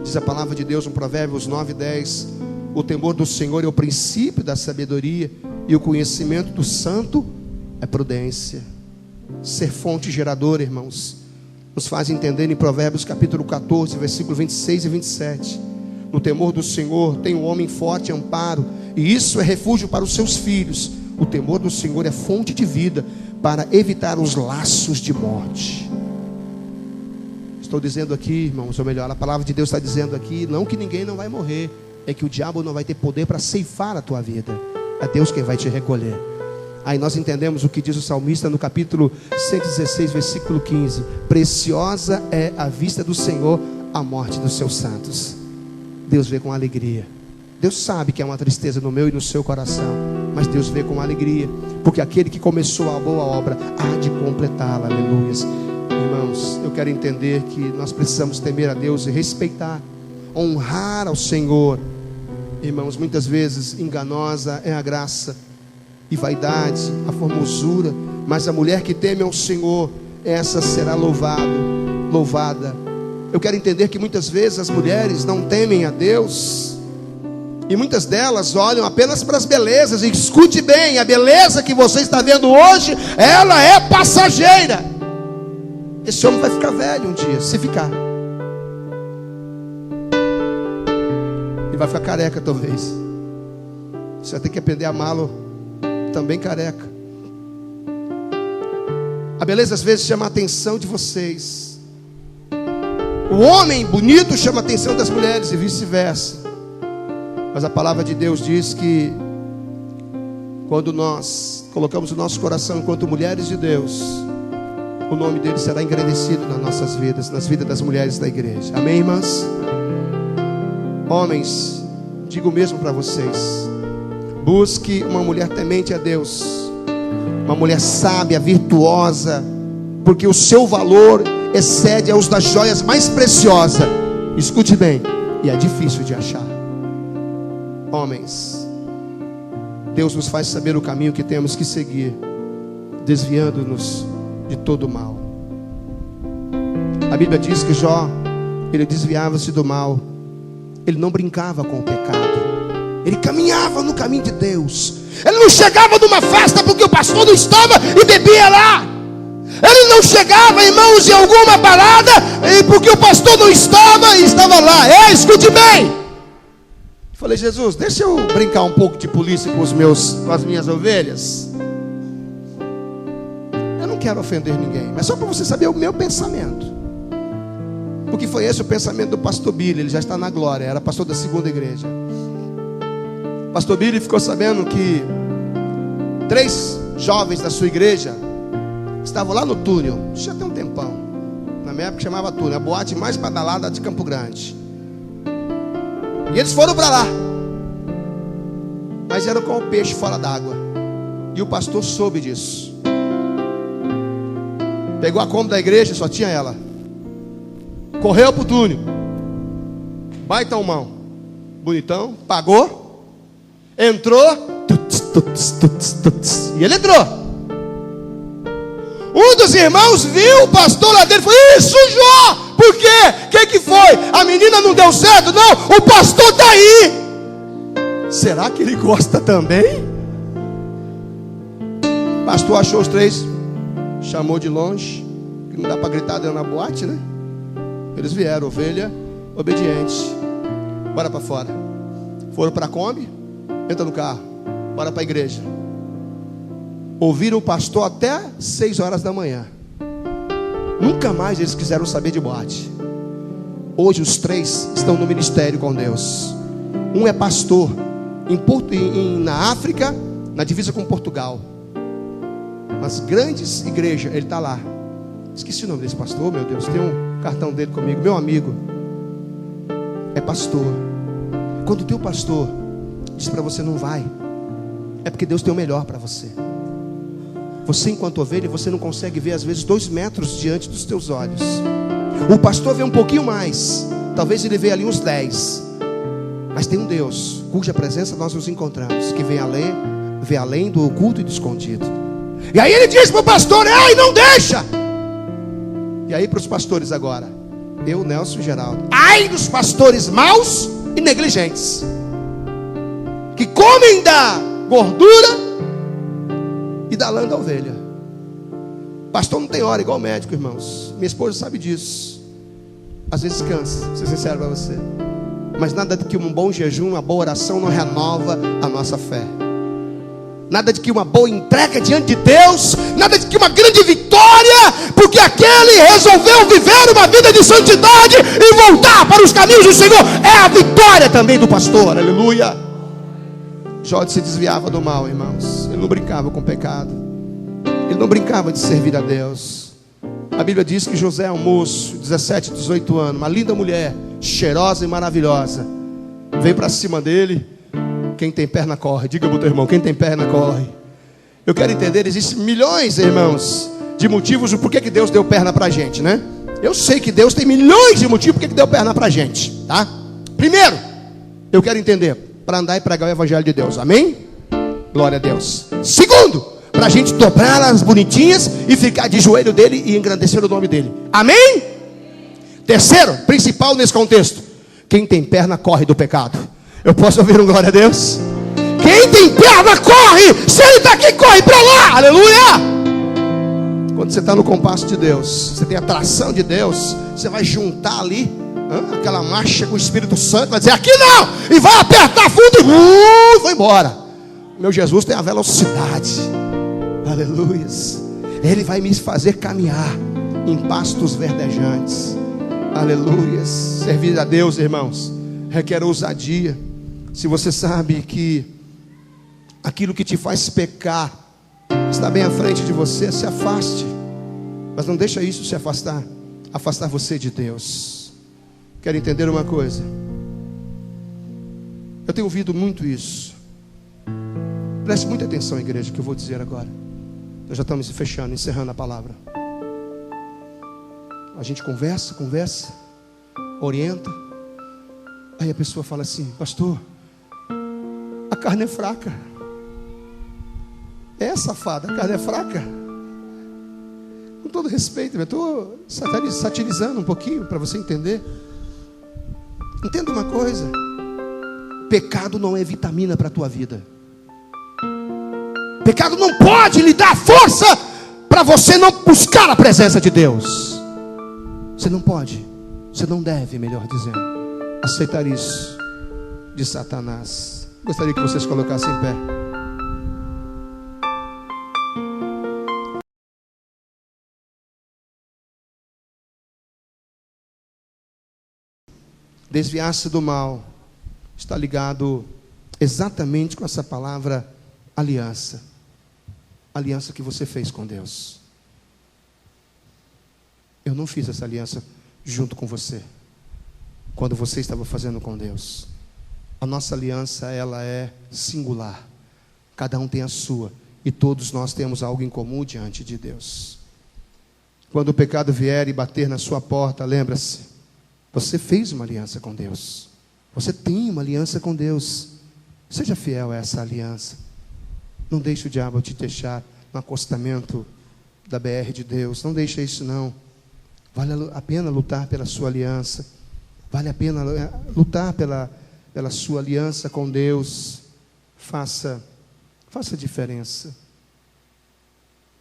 Diz a palavra de Deus em Provérbios 9, 10: o temor do Senhor é o princípio da sabedoria, e o conhecimento do santo é prudência. Ser fonte geradora, irmãos, nos faz entender em Provérbios capítulo 14, versículo 26 e 27: no temor do Senhor tem o homem forte amparo, e isso é refúgio para os seus filhos. O temor do Senhor é fonte de vida, para evitar os laços de morte. Estou dizendo aqui, irmãos, ou melhor, a palavra de Deus está dizendo aqui, não que ninguém não vai morrer, é que o diabo não vai ter poder para ceifar a tua vida. É Deus quem vai te recolher. Aí nós entendemos o que diz o salmista no capítulo 116, versículo 15: preciosa é a vista do Senhor a morte dos seus santos. Deus vê com alegria. Deus sabe que é uma tristeza no meu e no seu coração, mas Deus vê com alegria, porque aquele que começou a boa obra há de completá-la. Aleluias. Irmãos, eu quero entender que nós precisamos temer a Deus e respeitar, honrar ao Senhor. Irmãos, muitas vezes enganosa é a graça e vaidade, a formosura, mas a mulher que teme ao Senhor, essa será louvada. Eu quero entender que muitas vezes as mulheres não temem a Deus, e muitas delas olham apenas para as belezas. E escute bem, a beleza que você está vendo hoje, ela é passageira. Esse homem vai ficar velho um dia, se ficar. Ele vai ficar careca talvez. Você vai ter que aprender a amá-lo também careca. A beleza às vezes chama a atenção de vocês. O homem bonito chama a atenção das mulheres e vice-versa. Mas a palavra de Deus diz que quando nós colocamos o nosso coração enquanto mulheres de Deus, o nome dele será engrandecido nas nossas vidas, nas vidas das mulheres da igreja. Amém, irmãs? Homens, digo mesmo para vocês: busque uma mulher temente a Deus, uma mulher sábia, virtuosa, porque o seu valor excede aos das joias mais preciosas. Escute bem, e é difícil de achar. Homens, Deus nos faz saber o caminho que temos que seguir, desviando-nos de todo o mal. A Bíblia diz que Jó, ele desviava-se do mal, ele não brincava com o pecado, ele caminhava no caminho de Deus. Ele não chegava numa festa porque o pastor não estava e bebia lá. Ele não chegava, irmãos, em alguma parada e porque o pastor não estava e estava lá. Escute bem. Falei: Jesus, deixa eu brincar um pouco de polícia com as minhas ovelhas. quero ofender ninguém, mas só para você saber o meu pensamento. Porque foi esse o pensamento do pastor Billy. Ele já está na glória, era pastor da segunda igreja. O pastor Billy ficou sabendo que 3 jovens da sua igreja estavam lá no túnel. Isso já tem um tempão. Na minha época chamava túnel, a boate mais badalada de Campo Grande. E eles foram para lá, mas eram com o peixe fora d'água. E o pastor soube disso. Pegou a Kombi da igreja, só tinha ela. Correu pro túnel. Baita mão, bonitão, pagou, entrou, e ele entrou. Um dos irmãos viu o pastor lá dentro e falou: ih, sujou. Por quê? Que foi? A menina não deu certo? Não, o pastor está aí. Será que ele gosta também? O pastor achou os 3, chamou de longe, que não dá para gritar dentro da boate, né? Eles vieram, ovelha obediente. Bora para fora. Foram para a Kombi, entra no carro, bora para a igreja. Ouviram o pastor até 6 horas da manhã. Nunca mais eles quiseram saber de boate. Hoje os 3 estão no ministério com Deus. Um é pastor na África, na divisa com Portugal. Nas grandes igrejas, ele está lá. Esqueci o nome desse pastor, meu Deus. Tem um cartão dele comigo, meu amigo. É pastor. Quando o teu pastor diz para você não vai, é porque Deus tem o melhor para você. Você enquanto ovelha, você não consegue ver às vezes 2 metros diante dos teus olhos. O pastor vê um pouquinho mais. Talvez ele vê ali uns 10. Mas tem um Deus cuja presença nós nos encontramos, que vê além do oculto e do escondido. E aí ele diz para o pastor: ai, não deixa. E aí para os pastores agora, eu, Nelson e Geraldo: ai dos pastores maus e negligentes, que comem da gordura e da lã da ovelha. Pastor não tem hora, igual médico, irmãos. Minha esposa sabe disso. Às vezes cansa, vou ser sincero para você. Mas nada de que um bom jejum, uma boa oração não renova a nossa fé. Nada de que uma boa entrega diante de Deus, nada de que uma grande vitória, porque aquele resolveu viver uma vida de santidade e voltar para os caminhos do Senhor. É a vitória também do pastor, aleluia. Jó se desviava do mal, irmãos. Ele não brincava com o pecado. Ele não brincava de servir a Deus. A Bíblia diz que José é um moço, 17, 18 anos, uma linda mulher, cheirosa e maravilhosa. Veio para cima dele. Quem tem perna corre. Diga para o teu irmão: quem tem perna corre. Eu quero entender, existem milhões, irmãos, de motivos do porquê que Deus deu perna para a gente, né? Eu sei que Deus tem milhões de motivos porque que deu perna para a gente, tá? Primeiro, eu quero entender, para andar e pregar o evangelho de Deus, amém? Glória a Deus. Segundo, para a gente dobrar as bonitinhas e ficar de joelho dele e engrandecer o nome dele, amém? Terceiro, principal nesse contexto: quem tem perna corre do pecado. Eu posso ouvir um glória a Deus? Quem tem perna corre. Se ele está aqui, corre para lá, aleluia. Quando você está no compasso de Deus, você tem a atração de Deus, você vai juntar ali aquela marcha com o Espírito Santo, vai dizer: aqui não, e vai apertar fundo e vai embora. Meu Jesus tem a velocidade, aleluia. Ele vai me fazer caminhar em pastos verdejantes, aleluia. Servir a Deus, irmãos, requer ousadia. Se você sabe que aquilo que te faz pecar está bem à frente de você, se afaste. Mas não deixa isso se afastar você de Deus. Quero entender uma coisa. Eu tenho ouvido muito isso. Preste muita atenção, igreja, que eu vou dizer agora. Nós já estamos fechando, encerrando a palavra. A gente conversa, orienta. Aí a pessoa fala assim: pastor, a carne é fraca. É, safada, a carne é fraca. Com todo respeito, eu estou satirizando um pouquinho para você entender. Entenda uma coisa: pecado não é vitamina para a tua vida. Pecado não pode lhe dar força para você não buscar a presença de Deus. Você não pode, você não deve, melhor dizendo, aceitar isso de Satanás. Gostaria que vocês colocassem em pé. Desviar-se do mal está ligado exatamente com essa palavra aliança. Aliança que você fez com Deus. Eu não fiz essa aliança junto com você, quando você estava fazendo com Deus. A nossa aliança, ela é singular. Cada um tem a sua, e todos nós temos algo em comum diante de Deus. Quando o pecado vier e bater na sua porta, lembra-se, você fez uma aliança com Deus. Você tem uma aliança com Deus. Seja fiel a essa aliança. Não deixe o diabo te deixar no acostamento da BR de Deus. Não deixe isso não. Vale a pena lutar pela sua aliança. Vale a pena lutar pela sua aliança com Deus. Faça diferença.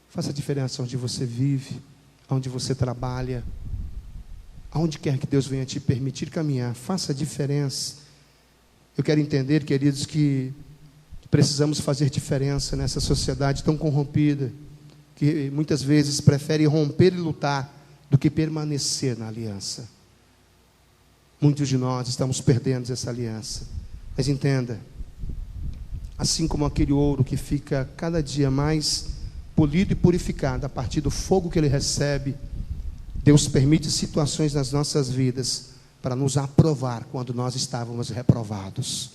Faça diferença onde você vive, onde você trabalha, aonde quer que Deus venha te permitir caminhar. Faça diferença. Eu quero entender, queridos, que precisamos fazer diferença nessa sociedade tão corrompida, que muitas vezes prefere romper e lutar do que permanecer na aliança. Muitos de nós estamos perdendo essa aliança. Mas entenda, assim como aquele ouro que fica cada dia mais polido e purificado a partir do fogo que ele recebe, Deus permite situações nas nossas vidas para nos aprovar quando nós estávamos reprovados.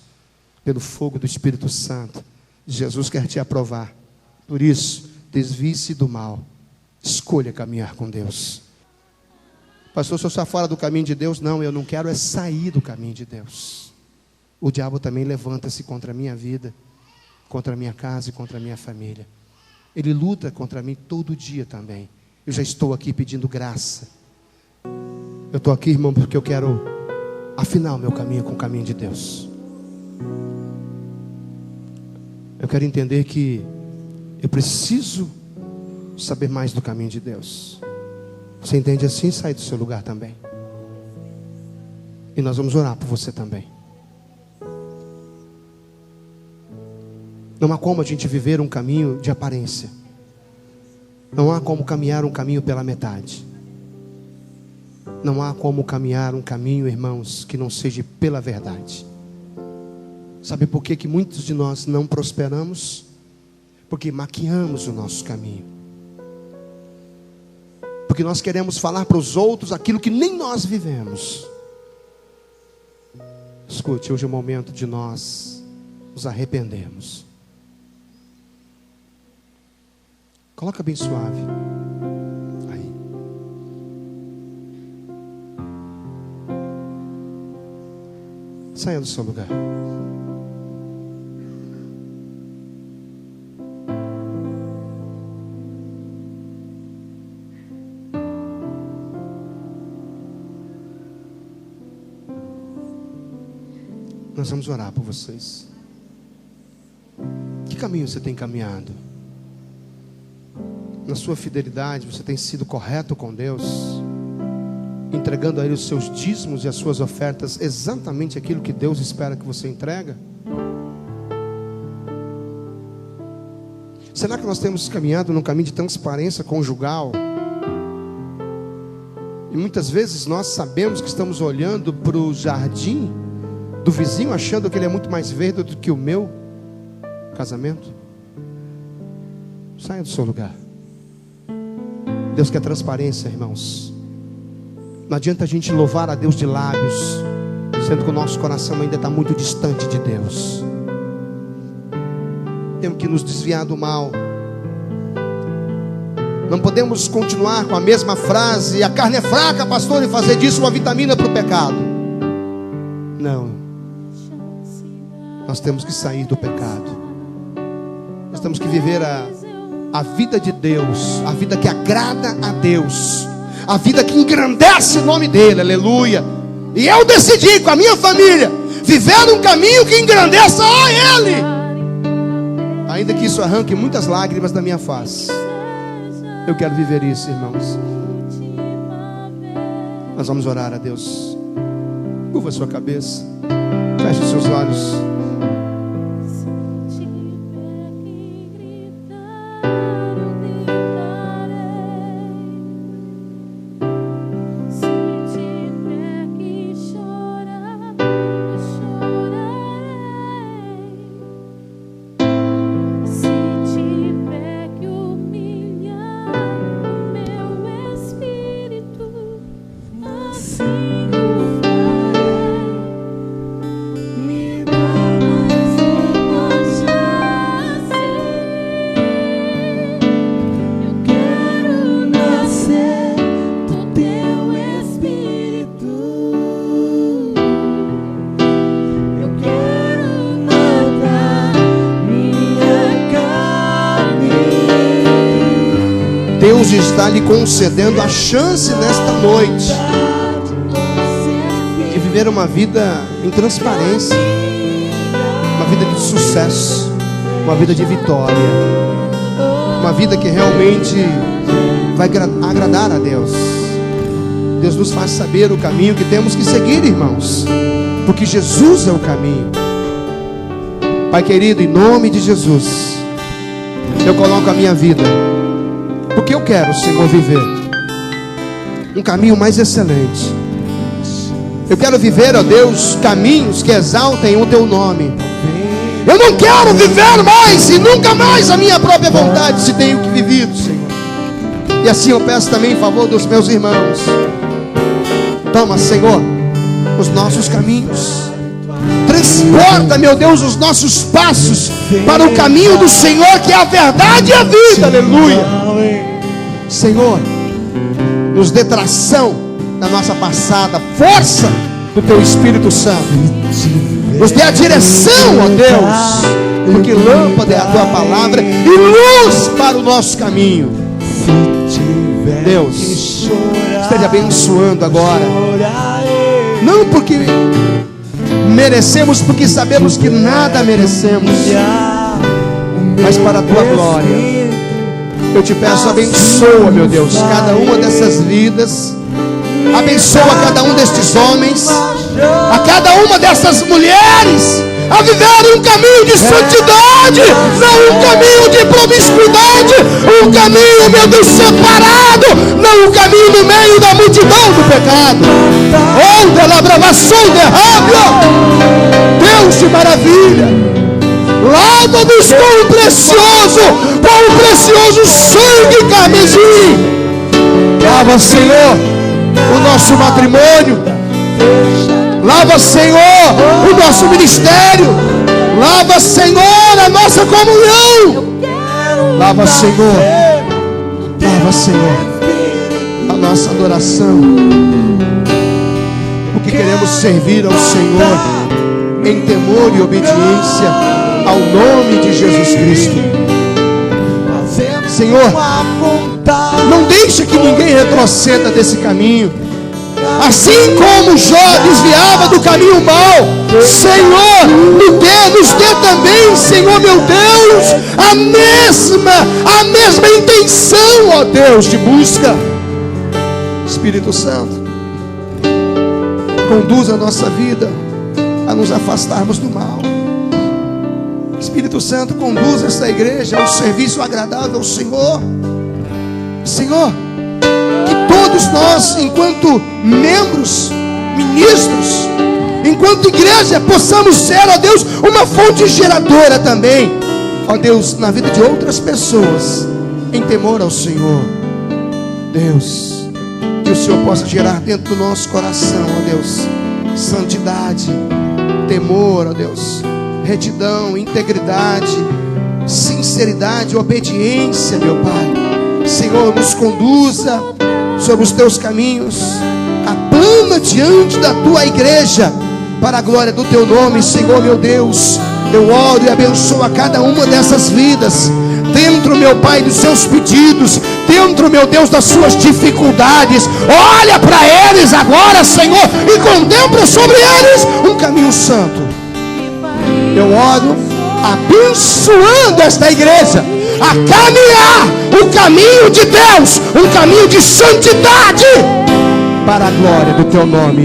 Pelo fogo do Espírito Santo, Jesus quer te aprovar. Por isso, desvie-se do mal. Escolha caminhar com Deus. Pastor, se eu estou fora do caminho de Deus? Não, eu não quero é sair do caminho de Deus. O diabo também levanta-se contra a minha vida, contra a minha casa e contra a minha família. Ele luta contra mim todo dia também. Eu já estou aqui pedindo graça. Eu estou aqui, irmão, porque eu quero afinar o meu caminho com o caminho de Deus. Eu quero entender que eu preciso saber mais do caminho de Deus. Você entende assim? Sai do seu lugar também. E nós vamos orar por você também. Não há como a gente viver um caminho de aparência. Não há como caminhar um caminho pela metade. Não há como caminhar um caminho, irmãos, que não seja pela verdade. Sabe por que muitos de nós não prosperamos? Porque maquiamos o nosso caminho. Porque nós queremos falar para os outros aquilo que nem nós vivemos. Escute, hoje é o momento de nós nos arrependermos. Coloca bem suave. Aí. Saia do seu lugar. Nós vamos orar por vocês. Que caminho você tem caminhado? Na sua fidelidade, você tem sido correto com Deus? Entregando a Ele os seus dízimos e as suas ofertas, exatamente aquilo que Deus espera que você entregue? Será que nós temos caminhado num caminho de transparência conjugal? E muitas vezes nós sabemos que estamos olhando para o jardim do vizinho, achando que ele é muito mais verde do que o meu casamento. Saia do seu lugar. Deus quer transparência, irmãos. Não adianta a gente louvar a Deus de lábios, sendo que o nosso coração ainda está muito distante de Deus. Temos que nos desviar do mal. Não podemos continuar com a mesma frase: a carne é fraca, pastor, e fazer disso uma vitamina para o pecado. Não. Nós temos que sair do pecado. Nós temos que viver a vida de Deus, a vida que agrada a Deus, a vida que engrandece o nome dEle, aleluia. E eu decidi com a minha família viver um caminho que engrandeça a Ele, ainda que isso arranque muitas lágrimas da minha face. Eu quero viver isso, irmãos. Nós vamos orar a Deus. Curva a sua cabeça, feche os seus olhos. Deus está lhe concedendo a chance nesta noite de viver uma vida em transparência, uma vida de sucesso, uma vida de vitória, uma vida que realmente vai agradar a Deus. Deus nos faz saber o caminho que temos que seguir, irmãos, porque Jesus é o caminho. Pai querido, em nome de Jesus, eu coloco a minha vida, porque eu quero, Senhor, viver um caminho mais excelente. Eu quero viver, ó Deus, caminhos que exaltem o Teu nome. Eu não quero viver mais e nunca mais a minha própria vontade, se tenho que vivido, Senhor. E assim eu peço também em favor dos meus irmãos. Toma, Senhor, os nossos caminhos. Transporta, meu Deus, os nossos passos para o caminho do Senhor, que é a verdade e a vida. Aleluia. Senhor, nos dê tração na nossa passada, força do Teu Espírito Santo. Nos dê a direção, ó Deus, porque lâmpada é a Tua palavra e luz para o nosso caminho. Deus, esteja abençoando agora, não porque merecemos, porque sabemos que nada merecemos, mas para a Tua glória. Eu te peço, abençoa, meu Deus, cada uma dessas vidas. Abençoa cada um destes homens, a cada uma dessas mulheres, a viver um caminho de santidade, não um caminho de promiscuidade, um caminho, meu Deus, separado, não um caminho no meio da multidão do pecado. Onde ela bravação derrábia, Deus de maravilha, lava-nos com o precioso sangue carmesim. Lava, Senhor, o nosso matrimônio. Lava, Senhor, o nosso ministério. Lava, Senhor, a nossa comunhão. Lava, Senhor, a nossa adoração, porque queremos servir ao Senhor em temor e obediência ao nome de Jesus Cristo. Senhor, não deixe que ninguém retroceda desse caminho. Assim como Jó desviava do caminho mau, Senhor, nos dê também, Senhor meu Deus, a mesma intenção, ó Deus, de busca. Espírito Santo, conduz a nossa vida a nos afastarmos do mal. Espírito Santo, conduz essa igreja ao serviço agradável ao Senhor. Senhor, que todos nós, enquanto membros, ministros, enquanto igreja, possamos ser, ó Deus, uma fonte geradora também, ó Deus, na vida de outras pessoas, em temor ao Senhor. Deus, que o Senhor possa gerar dentro do nosso coração, ó Deus, santidade, temor, ó Deus, retidão, integridade, sinceridade, obediência, meu Pai. Senhor, nos conduza sobre os Teus caminhos, aplana diante da Tua igreja, para a glória do Teu nome, Senhor meu Deus. Eu oro e abençoo a cada uma dessas vidas, dentro, meu Pai, dos seus pedidos, dentro, meu Deus, das suas dificuldades. Olha para eles agora, Senhor, e contempla sobre eles um caminho santo. Eu oro abençoando esta igreja a caminhar o caminho de Deus, um caminho de santidade, para a glória do Teu nome.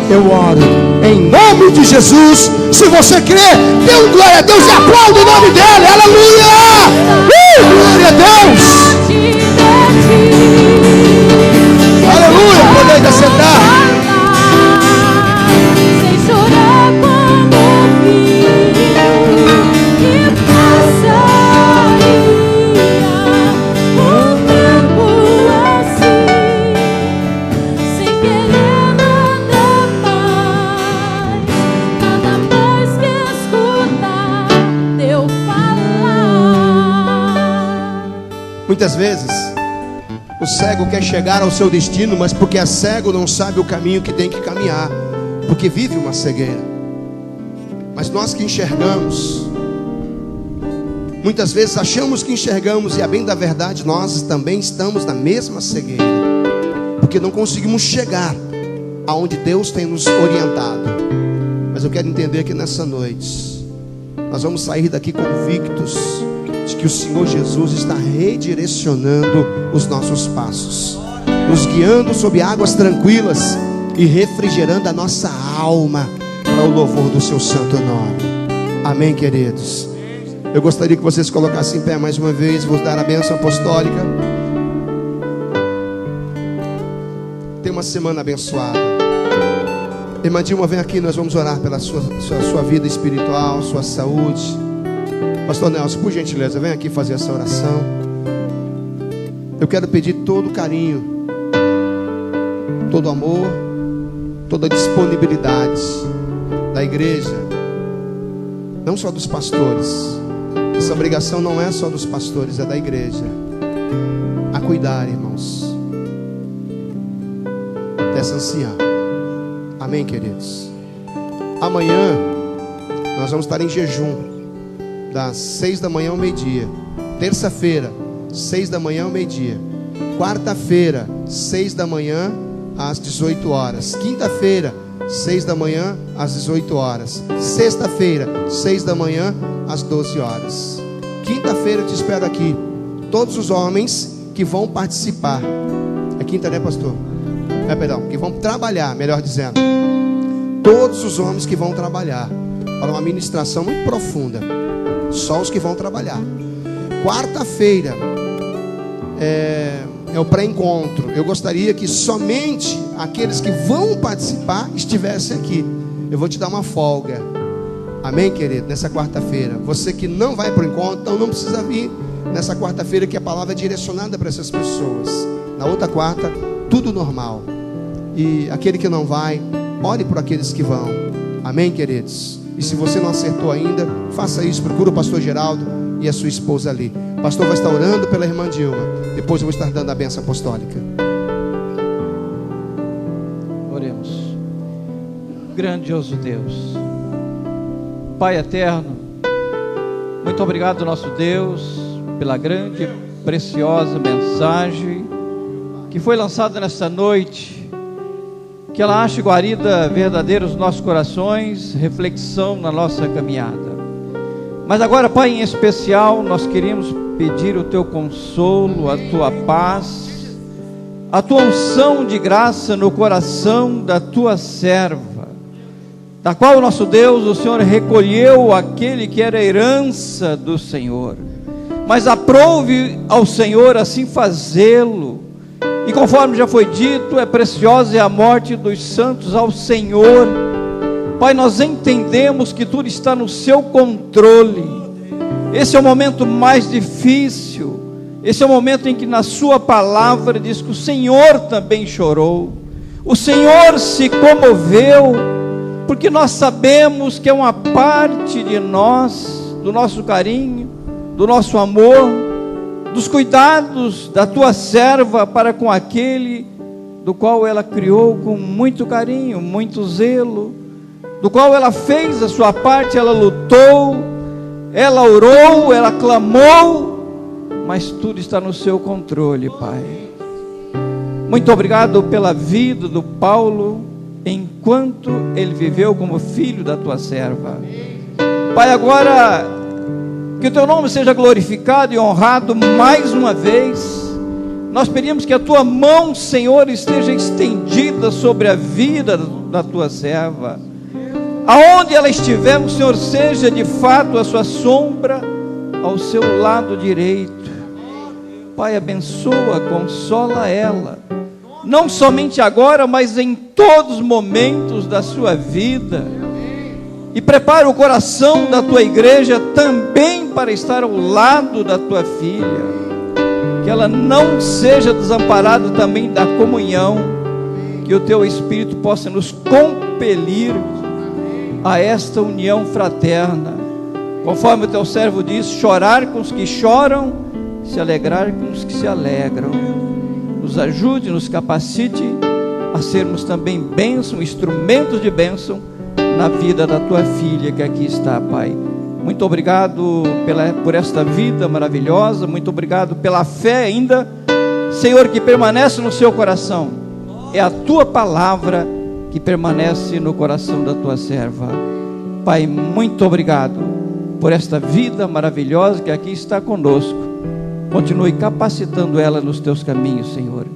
Eu oro em nome de Jesus. Se você crê, dê um glória a Deus e aplauda o nome dele. Aleluia! Glória a Deus! Aleluia! Podem sentar. Muitas vezes o cego quer chegar ao seu destino, mas porque é cego não sabe o caminho que tem que caminhar, porque vive uma cegueira. Mas nós que enxergamos, Muitas vezes achamos que enxergamos, e a bem da verdade nós também estamos na mesma cegueira, porque não conseguimos chegar aonde Deus tem nos orientado. Mas eu quero entender que nessa noite nós vamos sair daqui convictos de que o Senhor Jesus está redirecionando os nossos passos, nos guiando sobre águas tranquilas e refrigerando a nossa alma para o louvor do seu santo nome. Amém, queridos? Eu gostaria que vocês colocassem em pé mais uma vez. Vou dar a bênção apostólica. Tenha uma semana abençoada. Irmã Dilma, vem aqui, nós vamos orar pela sua vida espiritual, sua saúde. Pastor Nelson, por gentileza, vem aqui fazer essa oração. Eu quero pedir todo o carinho, todo o amor, toda a disponibilidade da igreja, não só dos pastores. Essa obrigação não é só dos pastores, é da igreja, a cuidar, irmãos, dessa anciã. Amém, queridos? Amanhã nós vamos estar em jejum, das 6 da manhã ao meio-dia. Terça-feira, 6 da manhã ao meio-dia. Quarta-feira, 6 da manhã às 18 horas. Quinta-feira, 6 da manhã às 18 horas. Sexta-feira, 6 da manhã às 12 horas. Quinta-feira eu te espero aqui. Todos os homens que vão participar. É quinta, né, pastor? Perdão, que vão trabalhar, melhor dizendo. Todos os homens que vão trabalhar para uma ministração muito profunda. Só os que vão trabalhar. Quarta-feira é o pré-encontro. Eu gostaria que somente aqueles que vão participar estivessem aqui. Eu vou te dar uma folga. Amém, querido? Nessa quarta-feira. Você que não vai para o encontro, então não precisa vir nessa quarta-feira, que a palavra é direcionada para essas pessoas. Na outra quarta, tudo normal. E aquele que não vai, ore por aqueles que vão. Amém, queridos? E se você não acertou ainda, faça isso. Procura o pastor Geraldo e a sua esposa ali. O pastor vai estar orando pela irmã Dilma. Depois eu vou estar dando a bênção apostólica. Oremos. Grandioso Deus, Pai eterno, muito obrigado, nosso Deus, pela grande, preciosa mensagem que foi lançada nesta noite. Que ela ache guarida verdadeira nos nossos corações, reflexão na nossa caminhada. Mas agora, Pai, em especial, nós queremos pedir o Teu consolo, a Tua paz, a Tua unção de graça no coração da Tua serva, da qual, nosso Deus, o Senhor recolheu aquele que era a herança do Senhor. Mas aprove ao Senhor assim fazê-lo. E conforme já foi dito, é preciosa a morte dos santos ao Senhor. Pai, nós entendemos que tudo está no seu controle. Esse é o momento mais difícil. Esse é o momento em que na sua palavra diz que o Senhor também chorou. O Senhor se comoveu, porque nós sabemos que é uma parte de nós, do nosso carinho, do nosso amor, dos cuidados da tua serva para com aquele do qual ela criou com muito carinho, muito zelo, do qual ela fez a sua parte, ela lutou, ela orou, ela clamou, mas tudo está no seu controle, Pai. Muito obrigado pela vida do Paulo, enquanto ele viveu como filho da tua serva. Pai, agora que o teu nome seja glorificado e honrado mais uma vez. Nós pedimos que a tua mão, Senhor, esteja estendida sobre a vida da tua serva. Aonde ela estiver, o Senhor seja de fato a sua sombra ao seu lado direito. Pai, abençoa, consola ela, não somente agora, mas em todos os momentos da sua vida. E prepara o coração da tua igreja também para estar ao lado da tua filha. Que ela não seja desamparada também da comunhão. Que o teu Espírito possa nos compelir a esta união fraterna. Conforme o teu servo diz, chorar com os que choram, se alegrar com os que se alegram. Nos ajude, nos capacite a sermos também bênção, instrumentos de bênção na vida da tua filha que aqui está, Pai. Muito obrigado por esta vida maravilhosa. Muito obrigado pela fé ainda, Senhor, que permanece no seu coração. É a tua palavra que permanece no coração da tua serva. Pai, muito obrigado por esta vida maravilhosa que aqui está conosco. Continue capacitando ela nos teus caminhos, Senhor.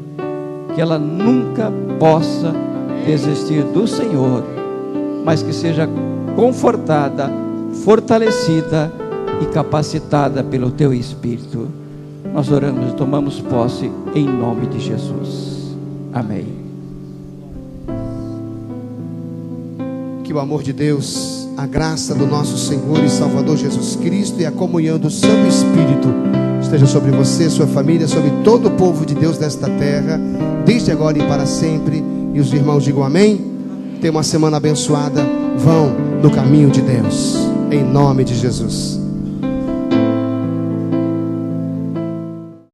Que ela nunca possa desistir do Senhor, mas que seja confortada, fortalecida e capacitada pelo teu Espírito. Nós oramos e tomamos posse em nome de Jesus. Amém. Que o amor de Deus, a graça do nosso Senhor e Salvador Jesus Cristo e a comunhão do Santo Espírito esteja sobre você, sua família, sobre todo o povo de Deus desta terra, desde agora e para sempre. E os irmãos digam amém. Tenha uma semana abençoada. Vão no caminho de Deus, em nome de Jesus.